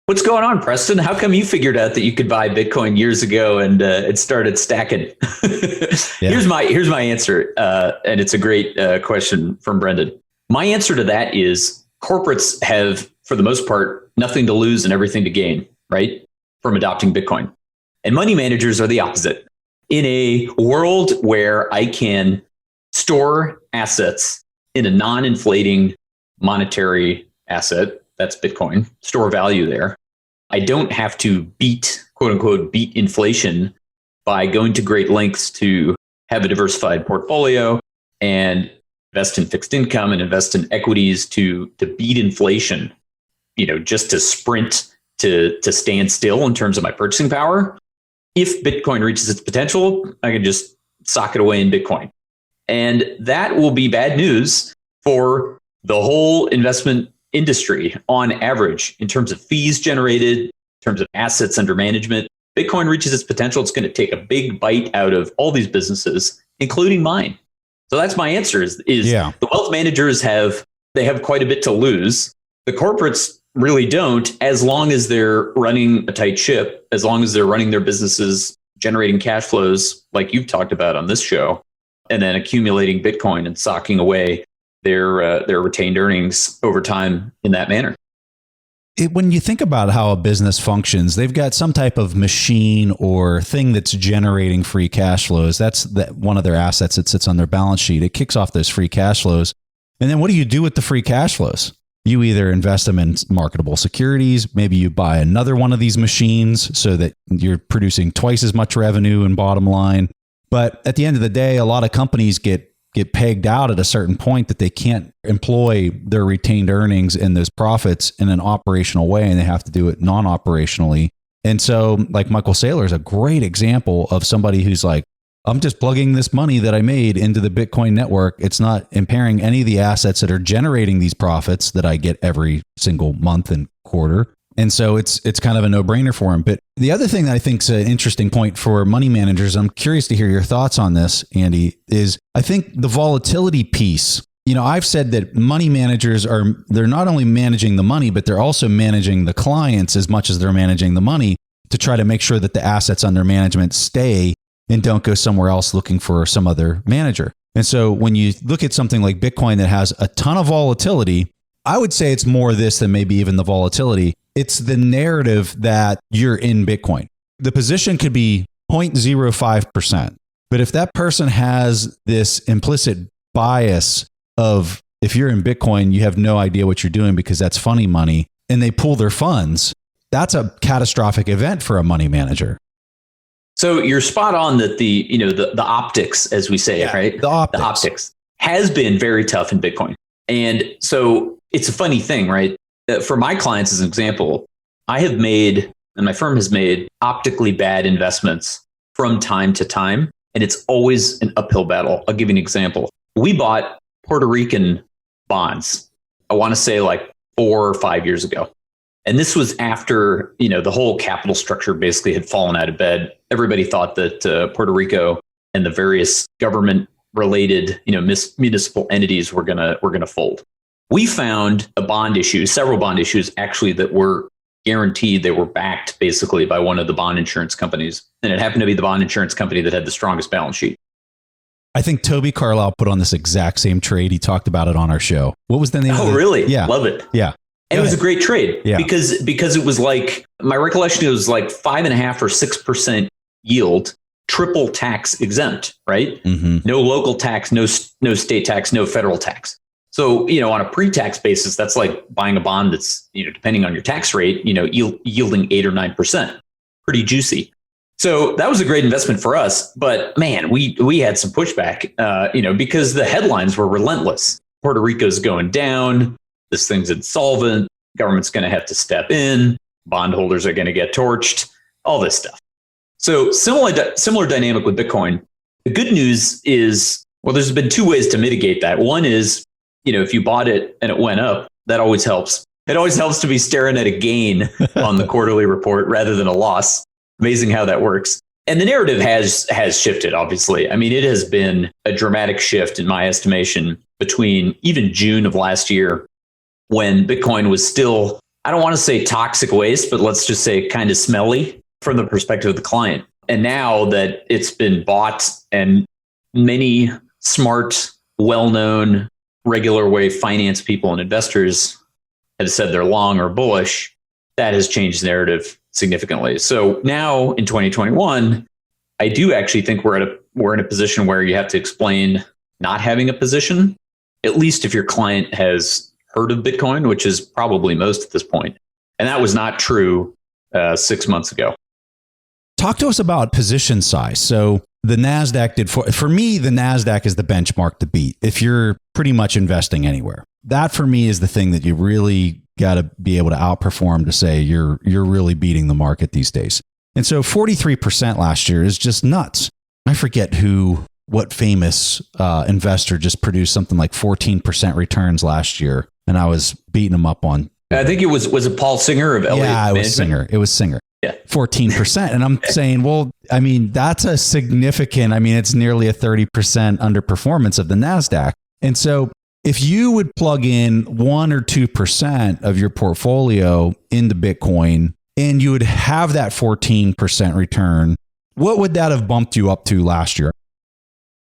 What's going on, Preston? How come you figured out that you could buy Bitcoin years ago and it started stacking? Yeah. Here's my answer, and it's a great question from Brendan. My answer to that is corporates have, for the most part, nothing to lose and everything to gain, right, from adopting Bitcoin. And money managers are the opposite. In a world where I can store assets in a non-inflating monetary asset, that's Bitcoin, store value there, I don't have to quote unquote, beat inflation by going to great lengths to have a diversified portfolio and invest in fixed income and invest in equities to beat inflation, just to sprint to stand still in terms of my purchasing power. If Bitcoin reaches its potential, I can just sock it away in Bitcoin. And that will be bad news for the whole investment industry on average in terms of fees generated, in terms of assets under management. Bitcoin reaches its potential, it's going to take a big bite out of all these businesses, including mine. So that's my answer is The wealth managers have quite a bit to lose. The corporates really don't, as long as they're running a tight ship, as long as they're running their businesses, generating cash flows like you've talked about on this show, and then accumulating Bitcoin and socking away their retained earnings over time in that manner. when you think about how a business functions, they've got some type of machine or thing that's generating free cash flows. That's one of their assets that sits on their balance sheet. It kicks off those free cash flows. And then what do you do with the free cash flows? You either invest them in marketable securities. Maybe you buy another one of these machines so that you're producing twice as much revenue and bottom line. But at the end of the day, a lot of companies get pegged out at a certain point that they can't employ their retained earnings and those profits in an operational way, and they have to do it non-operationally. And so like Michael Saylor is a great example of somebody who's like, I'm just plugging this money that I made into the Bitcoin network. It's not impairing any of the assets that are generating these profits that I get every single month and quarter. And so it's kind of a no-brainer for him. But the other thing that I think is an interesting point for money managers, I'm curious to hear your thoughts on this, Andy, is I think the volatility piece. You know, I've said that money managers they're not only managing the money, but they're also managing the clients as much as they're managing the money to try to make sure that the assets under management stay and don't go somewhere else looking for some other manager. And so when you look at something like Bitcoin that has a ton of volatility, I would say it's more this than maybe even the volatility. It's the narrative that you're in Bitcoin. The position could be 0.05%. But if that person has this implicit bias of if you're in Bitcoin, you have no idea what you're doing because that's funny money, and they pull their funds, that's a catastrophic event for a money manager. So you're spot on that the optics, as we say, right? The optics. The optics has been very tough in Bitcoin. And so it's a funny thing, right? For my clients, as an example, I have made, and my firm has made, optically bad investments from time to time. And it's always an uphill battle. I'll give you an example. We bought Puerto Rican bonds, I want to say like 4 or 5 years ago. And this was after, the whole capital structure basically had fallen out of bed. Everybody thought that Puerto Rico and the various government-related, municipal entities were gonna fold. We found several bond issues actually that were guaranteed. They were backed basically by one of the bond insurance companies. And it happened to be the bond insurance company that had the strongest balance sheet. I think Toby Carlisle put on this exact same trade. He talked about it on our show. What was the name of it? Oh, really? Yeah. Love it. Yeah. And it was a great trade because it was like, my recollection, it was like 5.5 or 6% yield, triple tax exempt, right? Mm-hmm. No local tax, no state tax, no federal tax. So, on a pre-tax basis, that's like buying a bond that's, depending on your tax rate, yielding 8 or 9%. Pretty juicy. So that was a great investment for us. But man, we had some pushback, because the headlines were relentless. Puerto Rico's going down. This thing's insolvent. Government's going to have to step in. Bondholders are going to get torched. All this stuff. So similar dynamic with Bitcoin. The good news is, well, there's been two ways to mitigate that. One is, if you bought it and it went up, that always helps. It always helps to be staring at a gain on the quarterly report rather than a loss. Amazing how that works. And the narrative has shifted, obviously. I mean, it has been a dramatic shift in my estimation between even June of last year, when Bitcoin was still, I don't want to say toxic waste, but let's just say kind of smelly from the perspective of the client. And now that it's been bought and many smart, well-known, regular way finance people and investors have said they're long or bullish, that has changed the narrative significantly. So now in 2021, I do actually think we're in a position where you have to explain not having a position, at least if your client has heard of Bitcoin, which is probably most at this point. And that was not true 6 months ago. Talk to us about position size. So the NASDAQ for me, the NASDAQ is the benchmark to beat if you're pretty much investing anywhere. That for me is the thing that you really got to be able to outperform to say you're really beating the market these days. And so 43% last year is just nuts. I forget what famous investor just produced something like 14% returns last year. And I was beating them up on. I think it was it Paul Singer of Elliott Yeah, it was Singer. Yeah. 14%. And I'm saying, well, I mean, that's a significant, it's nearly a 30% underperformance of the NASDAQ. And so if you would plug in 1 or 2% of your portfolio into Bitcoin and you would have that 14% return, what would that have bumped you up to last year?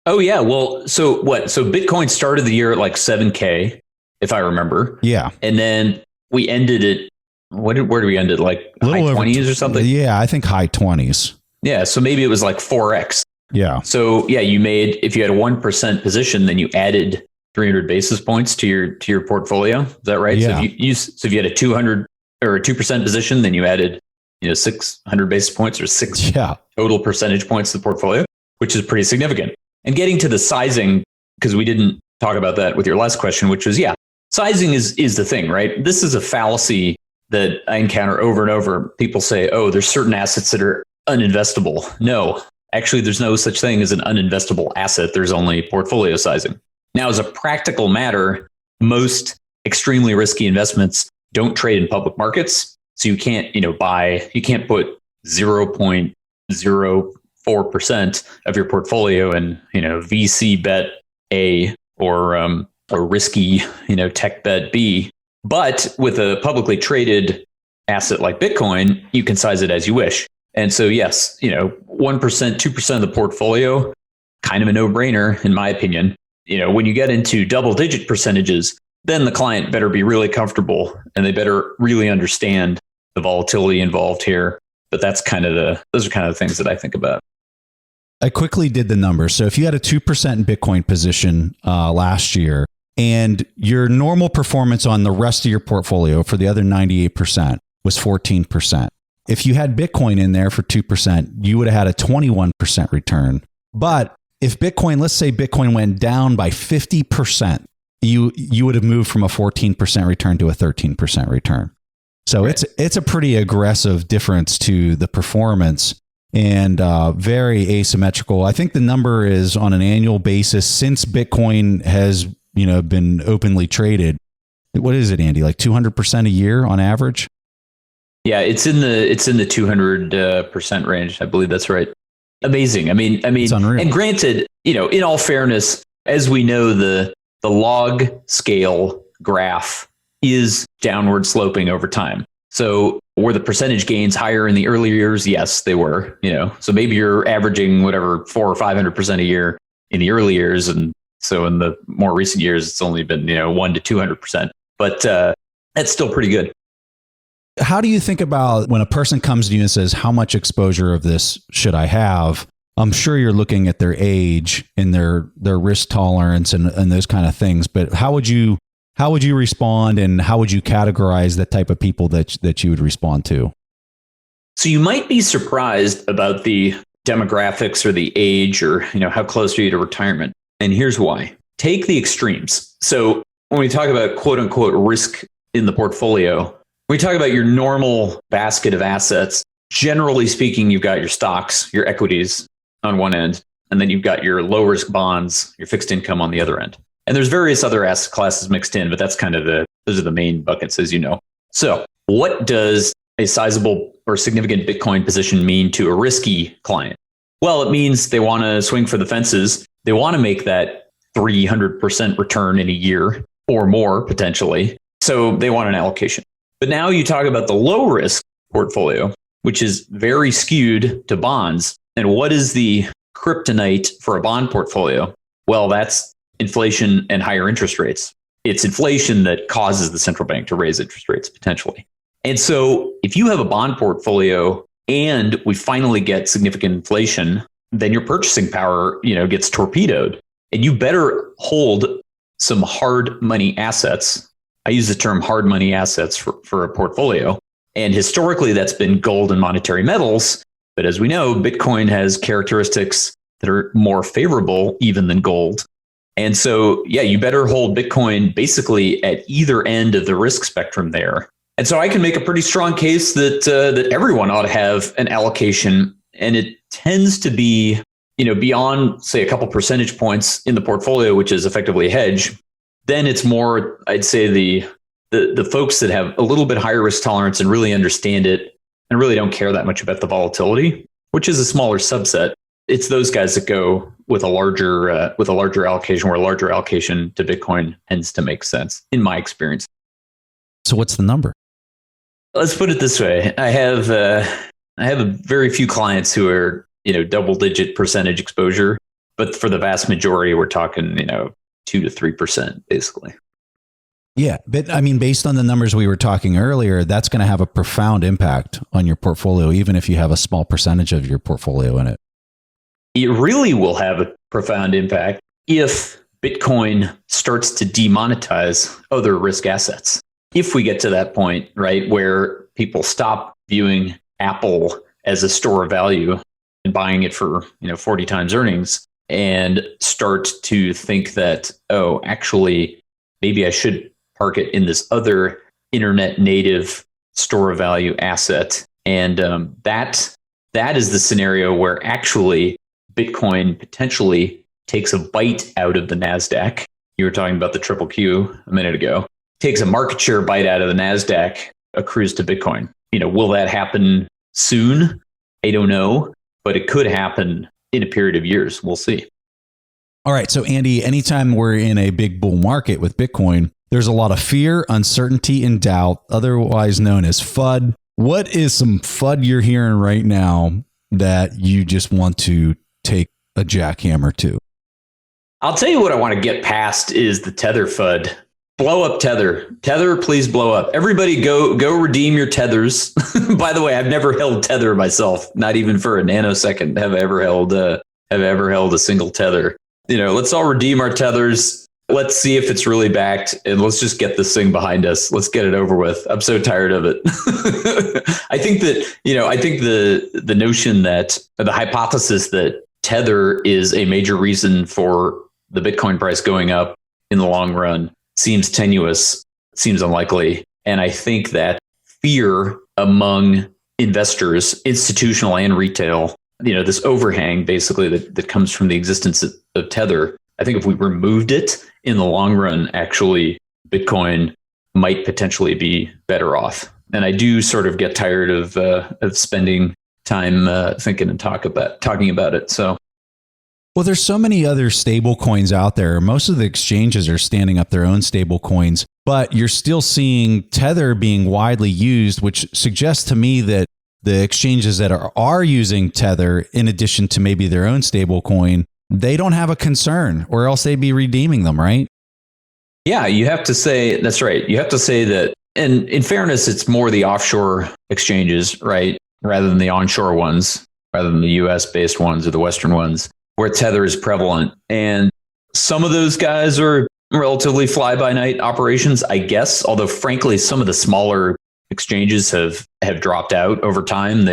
Oh, yeah. Well, so what? So Bitcoin started the year at like 7K, if I remember. Yeah. And then we ended it where do we end it? Like high 20s or something? Yeah, I think high 20s. Yeah. So maybe it was like 4x. Yeah. So yeah, if you had a 1% position, then you added 300 basis points to your portfolio. Is that right? Yeah. So if you had a 200 or a 2% position, then you added 600 basis points or six total percentage points to the portfolio, which is pretty significant. And getting to the sizing, because we didn't talk about that with your last question, which was, sizing is the thing, right? This is a fallacy that I encounter over and over. People say, oh, there's certain assets that are uninvestable. No, actually, there's no such thing as an uninvestable asset. There's only portfolio sizing. Now, as a practical matter, most extremely risky investments don't trade in public markets. So you can't, you can't put 0.04% of your portfolio in, VC bet A or risky, tech bet B. But with a publicly traded asset like Bitcoin, you can size it as you wish. And so, yes, 1%, 2% of the portfolio, kind of a no-brainer, in my opinion. When you get into double-digit percentages, then the client better be really comfortable and they better really understand the volatility involved here. But those are kind of the things that I think about. I quickly did the numbers. So if you had a 2% Bitcoin position last year and your normal performance on the rest of your portfolio for the other 98% was 14%. If you had Bitcoin in there for 2%, you would have had a 21% return. But if let's say Bitcoin went down by 50%, you would have moved from a 14% return to a 13% return. So right. It's a pretty aggressive difference to the performance and very asymmetrical. I think the number is on an annual basis since Bitcoin has been openly traded. What is it, Andy? Like 200% a year on average? Yeah, it's in the 200% range. I believe that's right. Amazing. I mean, it's unreal. And granted, in all fairness, as we know, the log scale graph is downward sloping over time. So were the percentage gains higher in the earlier years? Yes, they were. So maybe you're averaging whatever 400 or 500% a year in the early years, and so in the more recent years, it's only been 1 to 200%. But that's still pretty good. How do you think about when a person comes to you and says, how much exposure of this should I have? I'm sure you're looking at their age and their risk tolerance and those kind of things. But how would you respond, and how would you categorize the type of people that you would respond to? So you might be surprised about the demographics or the age or how close are you to retirement. And here's why. Take the extremes. So when we talk about quote unquote risk in the portfolio, we talk about your normal basket of assets. Generally speaking, you've got your stocks, your equities on one end, and then you've got your low risk bonds, your fixed income on the other end. And there's various other asset classes mixed in, but that's kind of those are the main buckets, as you know. So what does a sizable or significant Bitcoin position mean to a risky client? Well, it means they want to swing for the fences. They want to make that 300% return in a year or more, potentially. So they want an allocation. But now you talk about the low risk portfolio, which is very skewed to bonds. And what is the kryptonite for a bond portfolio? Well, that's inflation and higher interest rates. It's inflation that causes the central bank to raise interest rates potentially. And so if you have a bond portfolio and we finally get significant inflation, then your purchasing power, gets torpedoed. And you better hold some hard money assets. I use the term hard money assets for a portfolio. And historically, that's been gold and monetary metals. But as we know, Bitcoin has characteristics that are more favorable even than gold. And so, you better hold Bitcoin basically at either end of the risk spectrum there. And so I can make a pretty strong case that everyone ought to have an allocation. And it tends to be, beyond, say, a couple percentage points in the portfolio, which is effectively a hedge. Then it's more, I'd say, the folks that have a little bit higher risk tolerance and really understand it and really don't care that much about the volatility, which is a smaller subset. It's those guys that go with a larger allocation, where a larger allocation to Bitcoin tends to make sense, in my experience. So what's the number? Let's put it this way: I have a very few clients who are double-digit percentage exposure, but for the vast majority, we're talking 2 to 3% basically. Yeah, but I mean, based on the numbers we were talking earlier, that's going to have a profound impact on your portfolio, even if you have a small percentage of your portfolio in it. It really will have a profound impact if Bitcoin starts to demonetize other risk assets. If we get to that point, right, where people stop viewing Apple as a store of value and buying it for 40 times earnings and start to think that, oh, actually, maybe I should park it in this other internet native store of value asset. And that is the scenario where actually Bitcoin potentially takes a bite out of the NASDAQ. You were talking about the triple Q a minute ago. Takes a market share bite out of the NASDAQ, accrues to Bitcoin. Will that happen soon? I don't know, but it could happen in a period of years. We'll see. All right. So Andy, anytime we're in a big bull market with Bitcoin, there's a lot of fear, uncertainty, and doubt, otherwise known as FUD. What is some FUD you're hearing right now that you just want to take a jackhammer to? I'll tell you what I want to get past is the Tether FUD. Blow up Tether. Tether, please blow up. Everybody go redeem your tethers. By the way, I've never held Tether myself, not even for a nanosecond have I ever held a single Tether. Let's all redeem our tethers. Let's see if it's really backed, and let's just get this thing behind us. Let's get it over with. I'm so tired of it. I think that, the notion that the hypothesis that Tether is a major reason for the Bitcoin price going up in the long run seems tenuous, seems unlikely. And I think that fear among investors, institutional and retail, this overhang basically that comes from the existence of Tether, I think if we removed it in the long run, actually, Bitcoin might potentially be better off. And I do sort of get tired of spending time thinking and talking about it. So, well, there's so many other stable coins out there. Most of the exchanges are standing up their own stable coins, but you're still seeing Tether being widely used, which suggests to me that the exchanges that are using Tether, in addition to maybe their own stable coin, they don't have a concern, or else they'd be redeeming them, right? Yeah, you have to say, that's right. You have to say that, and in fairness, it's more the offshore exchanges, right? Rather than the onshore ones, rather than the US-based ones or the Western ones, where Tether is prevalent. And some of those guys are relatively fly-by-night operations, I guess, although frankly, some of the smaller exchanges have dropped out over time.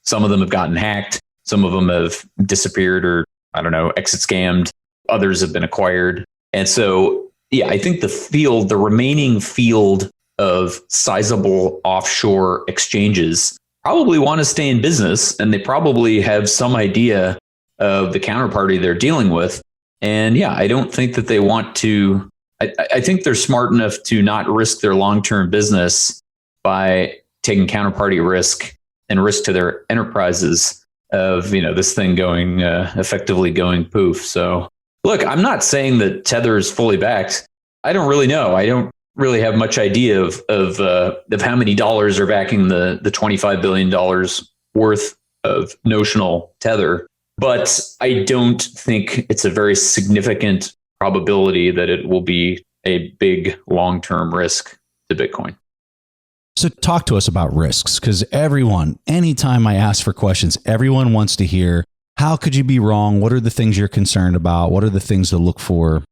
Some of them have gotten hacked. Some of them have disappeared or, I don't know, exit scammed. Others have been acquired. And so, yeah, I think the remaining field of sizable offshore exchanges probably want to stay in business, and they probably have some idea of the counterparty they're dealing with. And yeah, I don't think that they want to, I think they're smart enough to not risk their long-term business by taking counterparty risk and risk to their enterprises of, this thing going, effectively going poof. So look, I'm not saying that Tether is fully backed. I don't really know. I don't really have much idea of how many dollars are backing the $25 billion worth of notional Tether. But I don't think it's a very significant probability that it will be a big long-term risk to Bitcoin. So talk to us about risks, because anytime I ask for questions, everyone wants to hear, how could you be wrong? What are the things you're concerned about? What are the things to look for?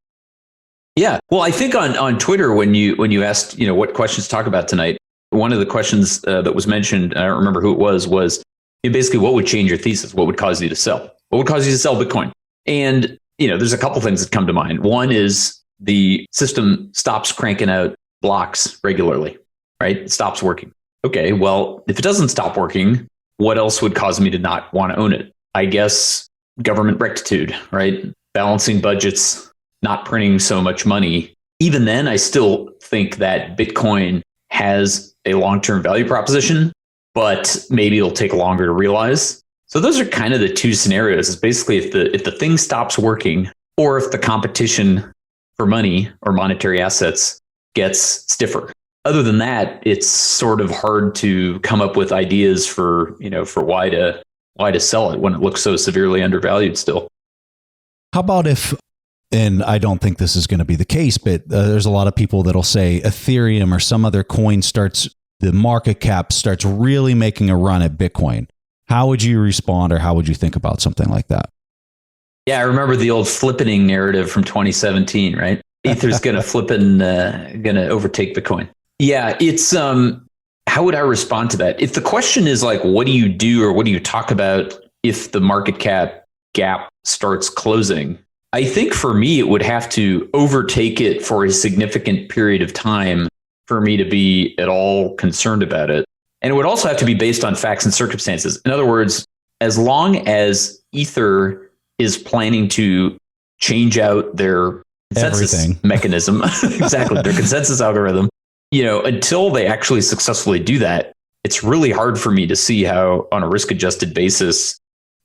Yeah, well, I think on Twitter, when you asked, what questions to talk about tonight, one of the questions that was mentioned, I don't remember who it was basically what would change your thesis? What would cause you to sell? What would cause you to sell Bitcoin? And, there's a couple things that come to mind. One is the system stops cranking out blocks regularly, right? It stops working. Okay, well, if it doesn't stop working, what else would cause me to not want to own it? I guess government rectitude, right? Balancing budgets, not printing so much money. Even then, I still think that Bitcoin has a long-term value proposition, but maybe it'll take longer to realize. So those are kind of the two scenarios. It's basically if the thing stops working, or if the competition for money or monetary assets gets stiffer. Other than that, it's sort of hard to come up with ideas for why to sell it when it looks so severely undervalued still. How about if and I don't think this is going to be the case, but there's a lot of people that'll say Ethereum or some other coin the market cap starts really making a run at Bitcoin. How would you respond, or how would you think about something like that? Yeah, I remember the old flippening narrative from 2017, right? Ether's going to going to overtake Bitcoin. Yeah, it's how would I respond to that? If the question is like, what do you do or what do you talk about if the market cap gap starts closing? I think for me, it would have to overtake it for a significant period of time for me to be at all concerned about it. And it would also have to be based on facts and circumstances. In other words, as long as Ether is planning to change out their consensus mechanism, exactly, their consensus algorithm, until they actually successfully do that, it's really hard for me to see how, on a risk-adjusted basis,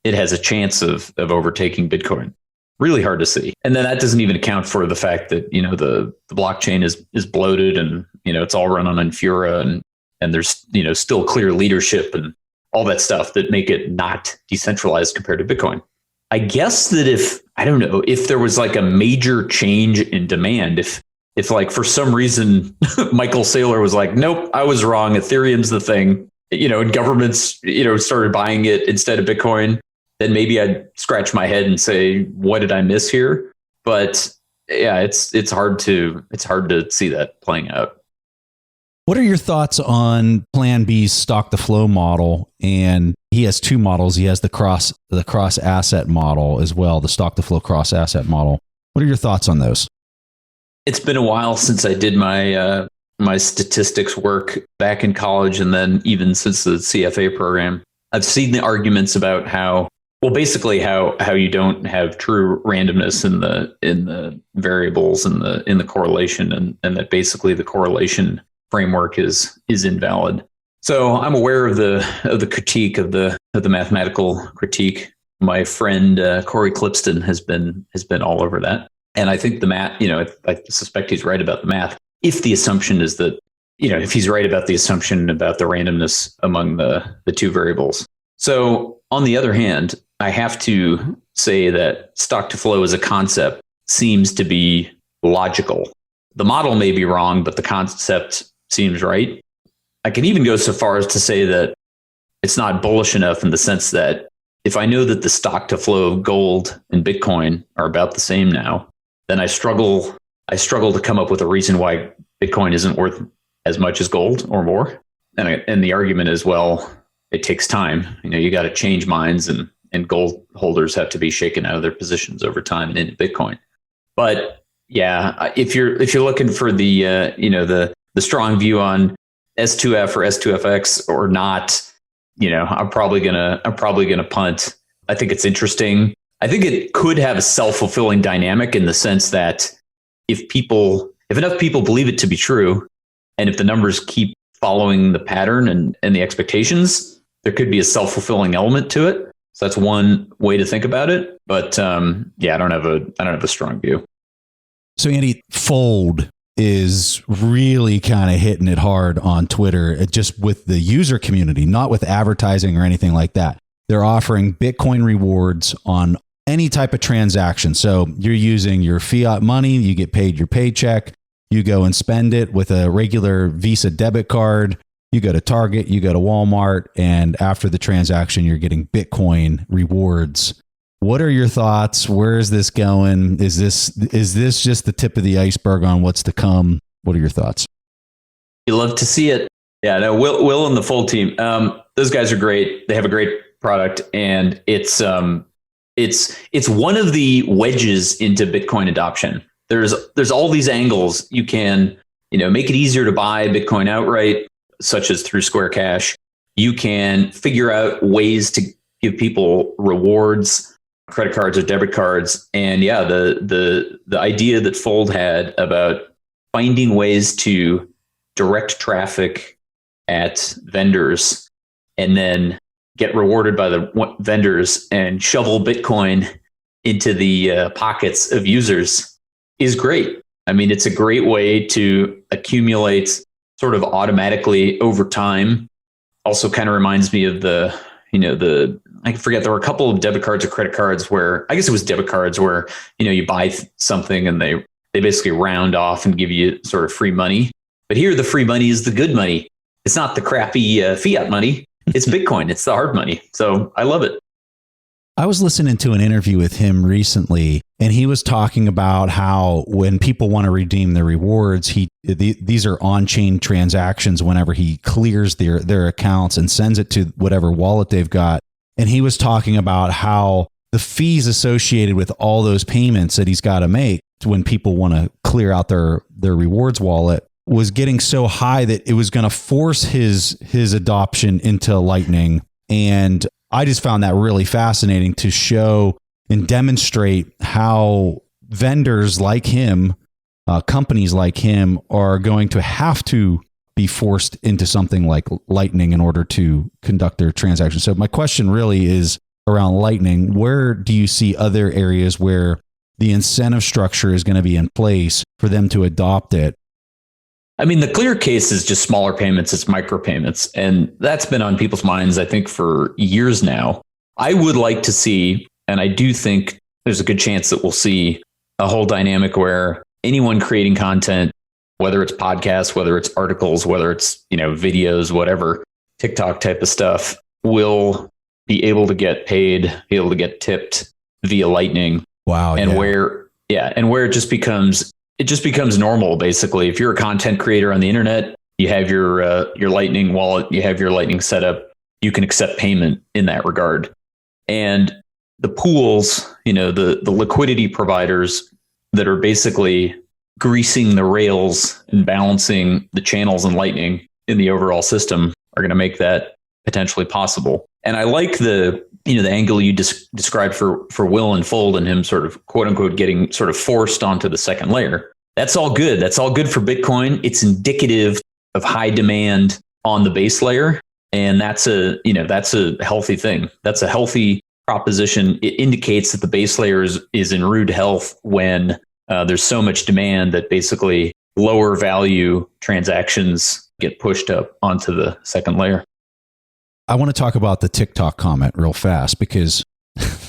it has a chance of overtaking Bitcoin. Really hard to see. And then that doesn't even account for the fact that, the blockchain is bloated and, it's all run on Infura and there's, still clear leadership and all that stuff that make it not decentralized compared to Bitcoin. I guess that if there was like a major change in demand, if like for some reason Michael Saylor was like, nope, I was wrong, Ethereum's the thing, and governments, started buying it instead of Bitcoin, then maybe I'd scratch my head and say, what did I miss here? But yeah, it's hard to see that playing out. What are your thoughts on Plan B's stock to flow model? And he has two models. He has the cross asset model as well, the stock to flow cross asset model. What are your thoughts on those? It's been a while since I did my my statistics work back in college, and then even since the CFA program. I've seen the arguments about how you don't have true randomness in the variables in the correlation, and that basically the correlation framework is invalid. So I'm aware of the critique of the mathematical critique. My friend Corey Clipston has been all over that, and I think the math. I suspect he's right about the math. If the assumption is that if he's right about the assumption about the randomness among the two variables. So on the other hand, I have to say that stock to flow as a concept seems to be logical. The model may be wrong, but the concept seems right. I can even go so far as to say that it's not bullish enough in the sense that if I know that the stock to flow of gold and Bitcoin are about the same now, then I struggle to come up with a reason why Bitcoin isn't worth as much as gold or more. And the argument is, well, it takes time. You got to change minds, and gold holders have to be shaken out of their positions over time and into Bitcoin. But yeah, if you're looking for the strong view on S2F or S2FX or not, I'm probably gonna punt. I think it's interesting. I think it could have a self-fulfilling dynamic in the sense that if enough people believe it to be true, and if the numbers keep following the pattern and the expectations, there could be a self-fulfilling element to it. So that's one way to think about it. But I don't have a strong view. So Andy, Fold is really kind of hitting it hard on Twitter, just with the user community, not with advertising or anything like that. They're offering Bitcoin rewards on any type of transaction. So you're using your fiat money, you get paid your paycheck, you go and spend it with a regular Visa debit card, you go to Target, you go to Walmart, and after the transaction, you're getting Bitcoin rewards. What are your thoughts? Where is this going? Is this just the tip of the iceberg on what's to come? What are your thoughts? You love to see it. Yeah, no, Will and the Fold team. Those guys are great. They have a great product, and it's one of the wedges into Bitcoin adoption. There's all these angles. You can, make it easier to buy Bitcoin outright, such as through Square Cash. You can figure out ways to give people rewards, credit cards or debit cards. And yeah, the idea that Fold had about finding ways to direct traffic at vendors and then get rewarded by the vendors and shovel Bitcoin into the pockets of users is great. I mean, it's a great way to accumulate sort of automatically over time. Also kind of reminds me of the I forget, there were a couple of debit cards or credit cards where, I guess it was debit cards where, you buy something and they basically round off and give you sort of free money. But here, the free money is the good money. It's not the crappy fiat money. It's Bitcoin. It's the hard money. So I love it. I was listening to an interview with him recently, and he was talking about how when people want to redeem their rewards, these are on-chain transactions whenever he clears their accounts and sends it to whatever wallet they've got. And he was talking about how the fees associated with all those payments that he's got to make when people want to clear out their rewards wallet was getting so high that it was going to force his adoption into Lightning. And I just found that really fascinating to show and demonstrate how vendors like him, companies like him, are going to have to be forced into something like Lightning in order to conduct their transactions. So my question really is around Lightning. Where do you see other areas where the incentive structure is going to be in place for them to adopt it? I mean, the clear case is just smaller payments. It's micropayments. And that's been on people's minds, I think, for years now. I would like to see, and I do think there's a good chance that we'll see a whole dynamic where anyone creating content, whether it's podcasts, whether it's articles, whether it's, videos, whatever, TikTok type of stuff, will be able to get paid, be able to get tipped via Lightning. Wow. And where it just becomes normal, basically. If you're a content creator on the internet, you have your Lightning wallet, you have your Lightning setup, you can accept payment in that regard. And the pools, the liquidity providers that are basically greasing the rails and balancing the channels in Lightning in the overall system are going to make that potentially possible. And I like the angle you described for Will and Fold and him sort of quote unquote getting sort of forced onto the second layer. That's all good. That's all good for Bitcoin. It's indicative of high demand on the base layer. And that's a healthy thing. That's a healthy proposition. It indicates that the base layer is in rude health when there's so much demand that basically lower value transactions get pushed up onto the second layer. I want to talk about the TikTok comment real fast because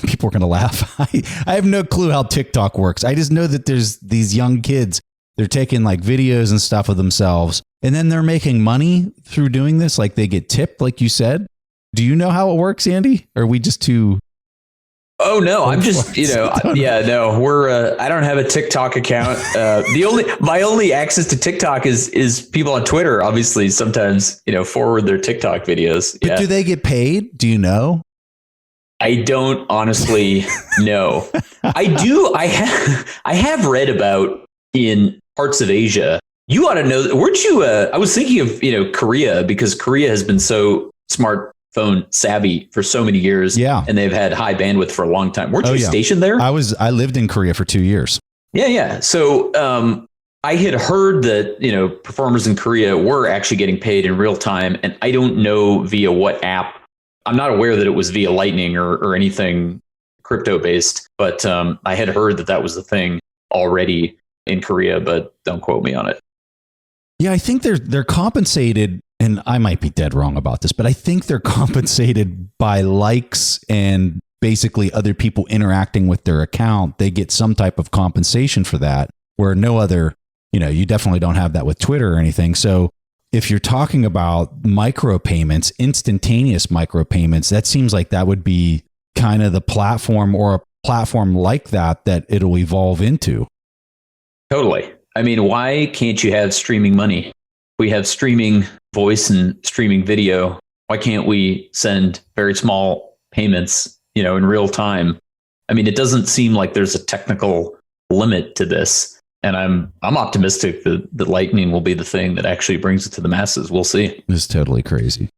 people are going to laugh. I have no clue how TikTok works. I just know that there's these young kids, they're taking like videos and stuff of themselves, and then they're making money through doing this. Like they get tipped, like you said. Do you know how it works, Andy? Or are we just too... Oh no, I'm just, we're, I don't have a TikTok account. My only access to TikTok is people on Twitter, obviously sometimes, forward their TikTok videos. But do they get paid? Do you know? I don't honestly know. I do. I have read about in parts of Asia. You ought to know, weren't you, I was thinking of, Korea, because Korea has been so smartphone savvy for so many years. Yeah. And they've had high bandwidth for a long time. Weren't you stationed there? I lived in Korea for 2 years. Yeah. So I had heard that, performers in Korea were actually getting paid in real time. And I don't know via what app. I'm not aware that it was via Lightning or anything crypto based, but I had heard that was the thing already in Korea, but don't quote me on it. Yeah, I think they're compensated, and I might be dead wrong about this, but I think they're compensated by likes and basically other people interacting with their account. They get some type of compensation for that, where no other, you definitely don't have that with Twitter or anything. So if you're talking about micropayments, instantaneous micropayments, that seems like that would be kind of the platform, or a platform like that it'll evolve into. Totally. I mean, why can't you have streaming money? We have streaming voice and streaming video. Why can't we send very small payments, in real time? I mean, it doesn't seem like there's a technical limit to this. And I'm optimistic that Lightning will be the thing that actually brings it to the masses. We'll see. It's totally crazy.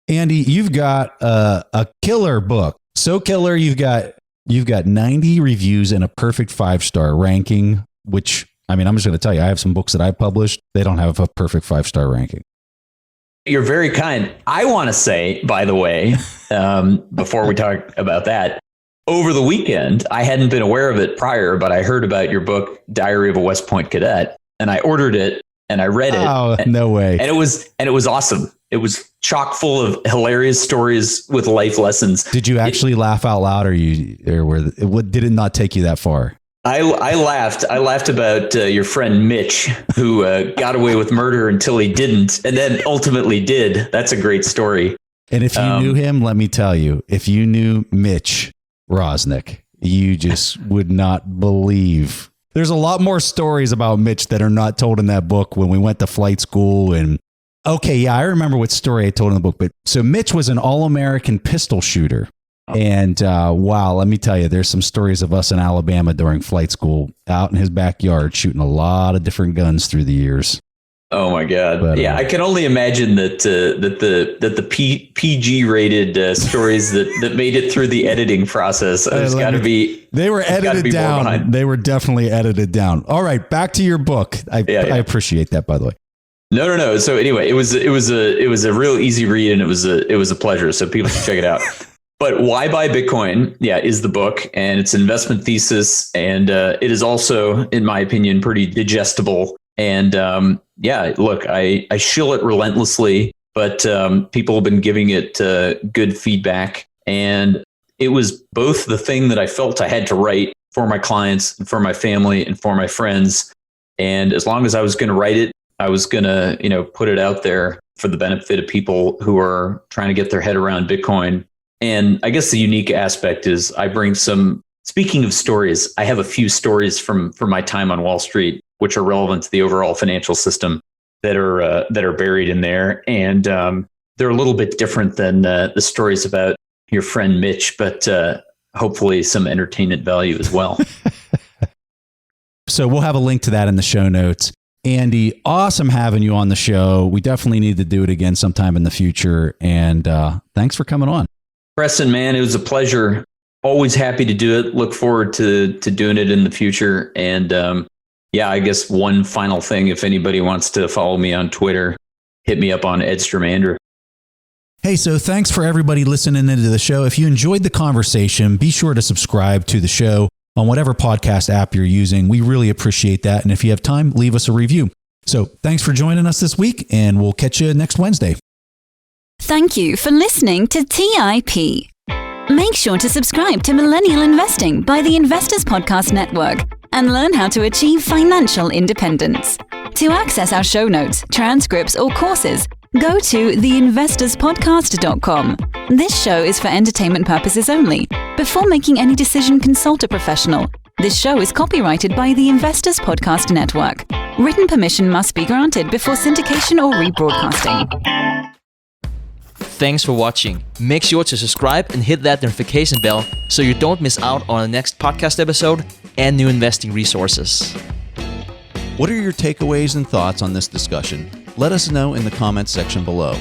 Andy, you've got a killer book. So killer, you've got 90 reviews and a perfect 5-star ranking, which, I mean, I'm just going to tell you, I have some books that I've published. They don't have a perfect 5-star ranking. You're very kind. I want to say, by the way, before we talk about that, over the weekend, I hadn't been aware of it prior, but I heard about your book, Diary of a West Point Cadet, and I ordered it and I read it. Oh, no way. And it was awesome. It was chock full of hilarious stories with life lessons. Did you actually laugh out loud, or did it not take you that far? I laughed. I laughed about your friend Mitch, who got away with murder until he didn't, and then ultimately did. That's a great story. And if you knew him, let me tell you, if you knew Mitch Rosnick, you just would not believe. There's a lot more stories about Mitch that are not told in that book when we went to flight school. And okay, yeah, I remember what story I told in the book. But so Mitch was an All-American pistol shooter. And wow, let me tell you, there's some stories of us in Alabama during flight school out in his backyard shooting a lot of different guns through the years. Oh my God! But, yeah, I can only imagine that the PG rated stories that made it through the editing process. It's got to be. They were edited down. They were definitely edited down. All right, back to your book. I appreciate that, by the way. No. So anyway, it was a real easy read, and it was a pleasure. So people should check it out. But Why Buy Bitcoin? Yeah, is the book, and it's an investment thesis, and it is also, in my opinion, pretty digestible. And look, I shill it relentlessly, but people have been giving it good feedback. And it was both the thing that I felt I had to write for my clients and for my family and for my friends. And as long as I was going to write it, I was going to, put it out there for the benefit of people who are trying to get their head around Bitcoin. And I guess the unique aspect is I bring speaking of stories, I have a few stories from my time on Wall Street, which are relevant to the overall financial system that are buried in there. And they're a little bit different than the stories about your friend Mitch, but hopefully some entertainment value as well. So we'll have a link to that in the show notes. Andy, awesome having you on the show. We definitely need to do it again sometime in the future. And thanks for coming on. Preston, man, it was a pleasure. Always happy to do it. Look forward to doing it in the future. And I guess one final thing, if anybody wants to follow me on Twitter, hit me up on Edstrom Andrew. Hey, so thanks for everybody listening into the show. If you enjoyed the conversation, be sure to subscribe to the show on whatever podcast app you're using. We really appreciate that. And if you have time, leave us a review. So thanks for joining us this week, and we'll catch you next Wednesday. Thank you for listening to TIP. Make sure to subscribe to Millennial Investing by the Investors Podcast Network and learn how to achieve financial independence. To access our show notes, transcripts, or courses, go to theinvestorspodcast.com. This show is for entertainment purposes only. Before making any decision, consult a professional. This show is copyrighted by the Investors Podcast Network. Written permission must be granted before syndication or rebroadcasting. Thanks for watching. Make sure to subscribe and hit that notification bell so you don't miss out on the next podcast episode and new investing resources. What are your takeaways and thoughts on this discussion? Let us know in the comments section below.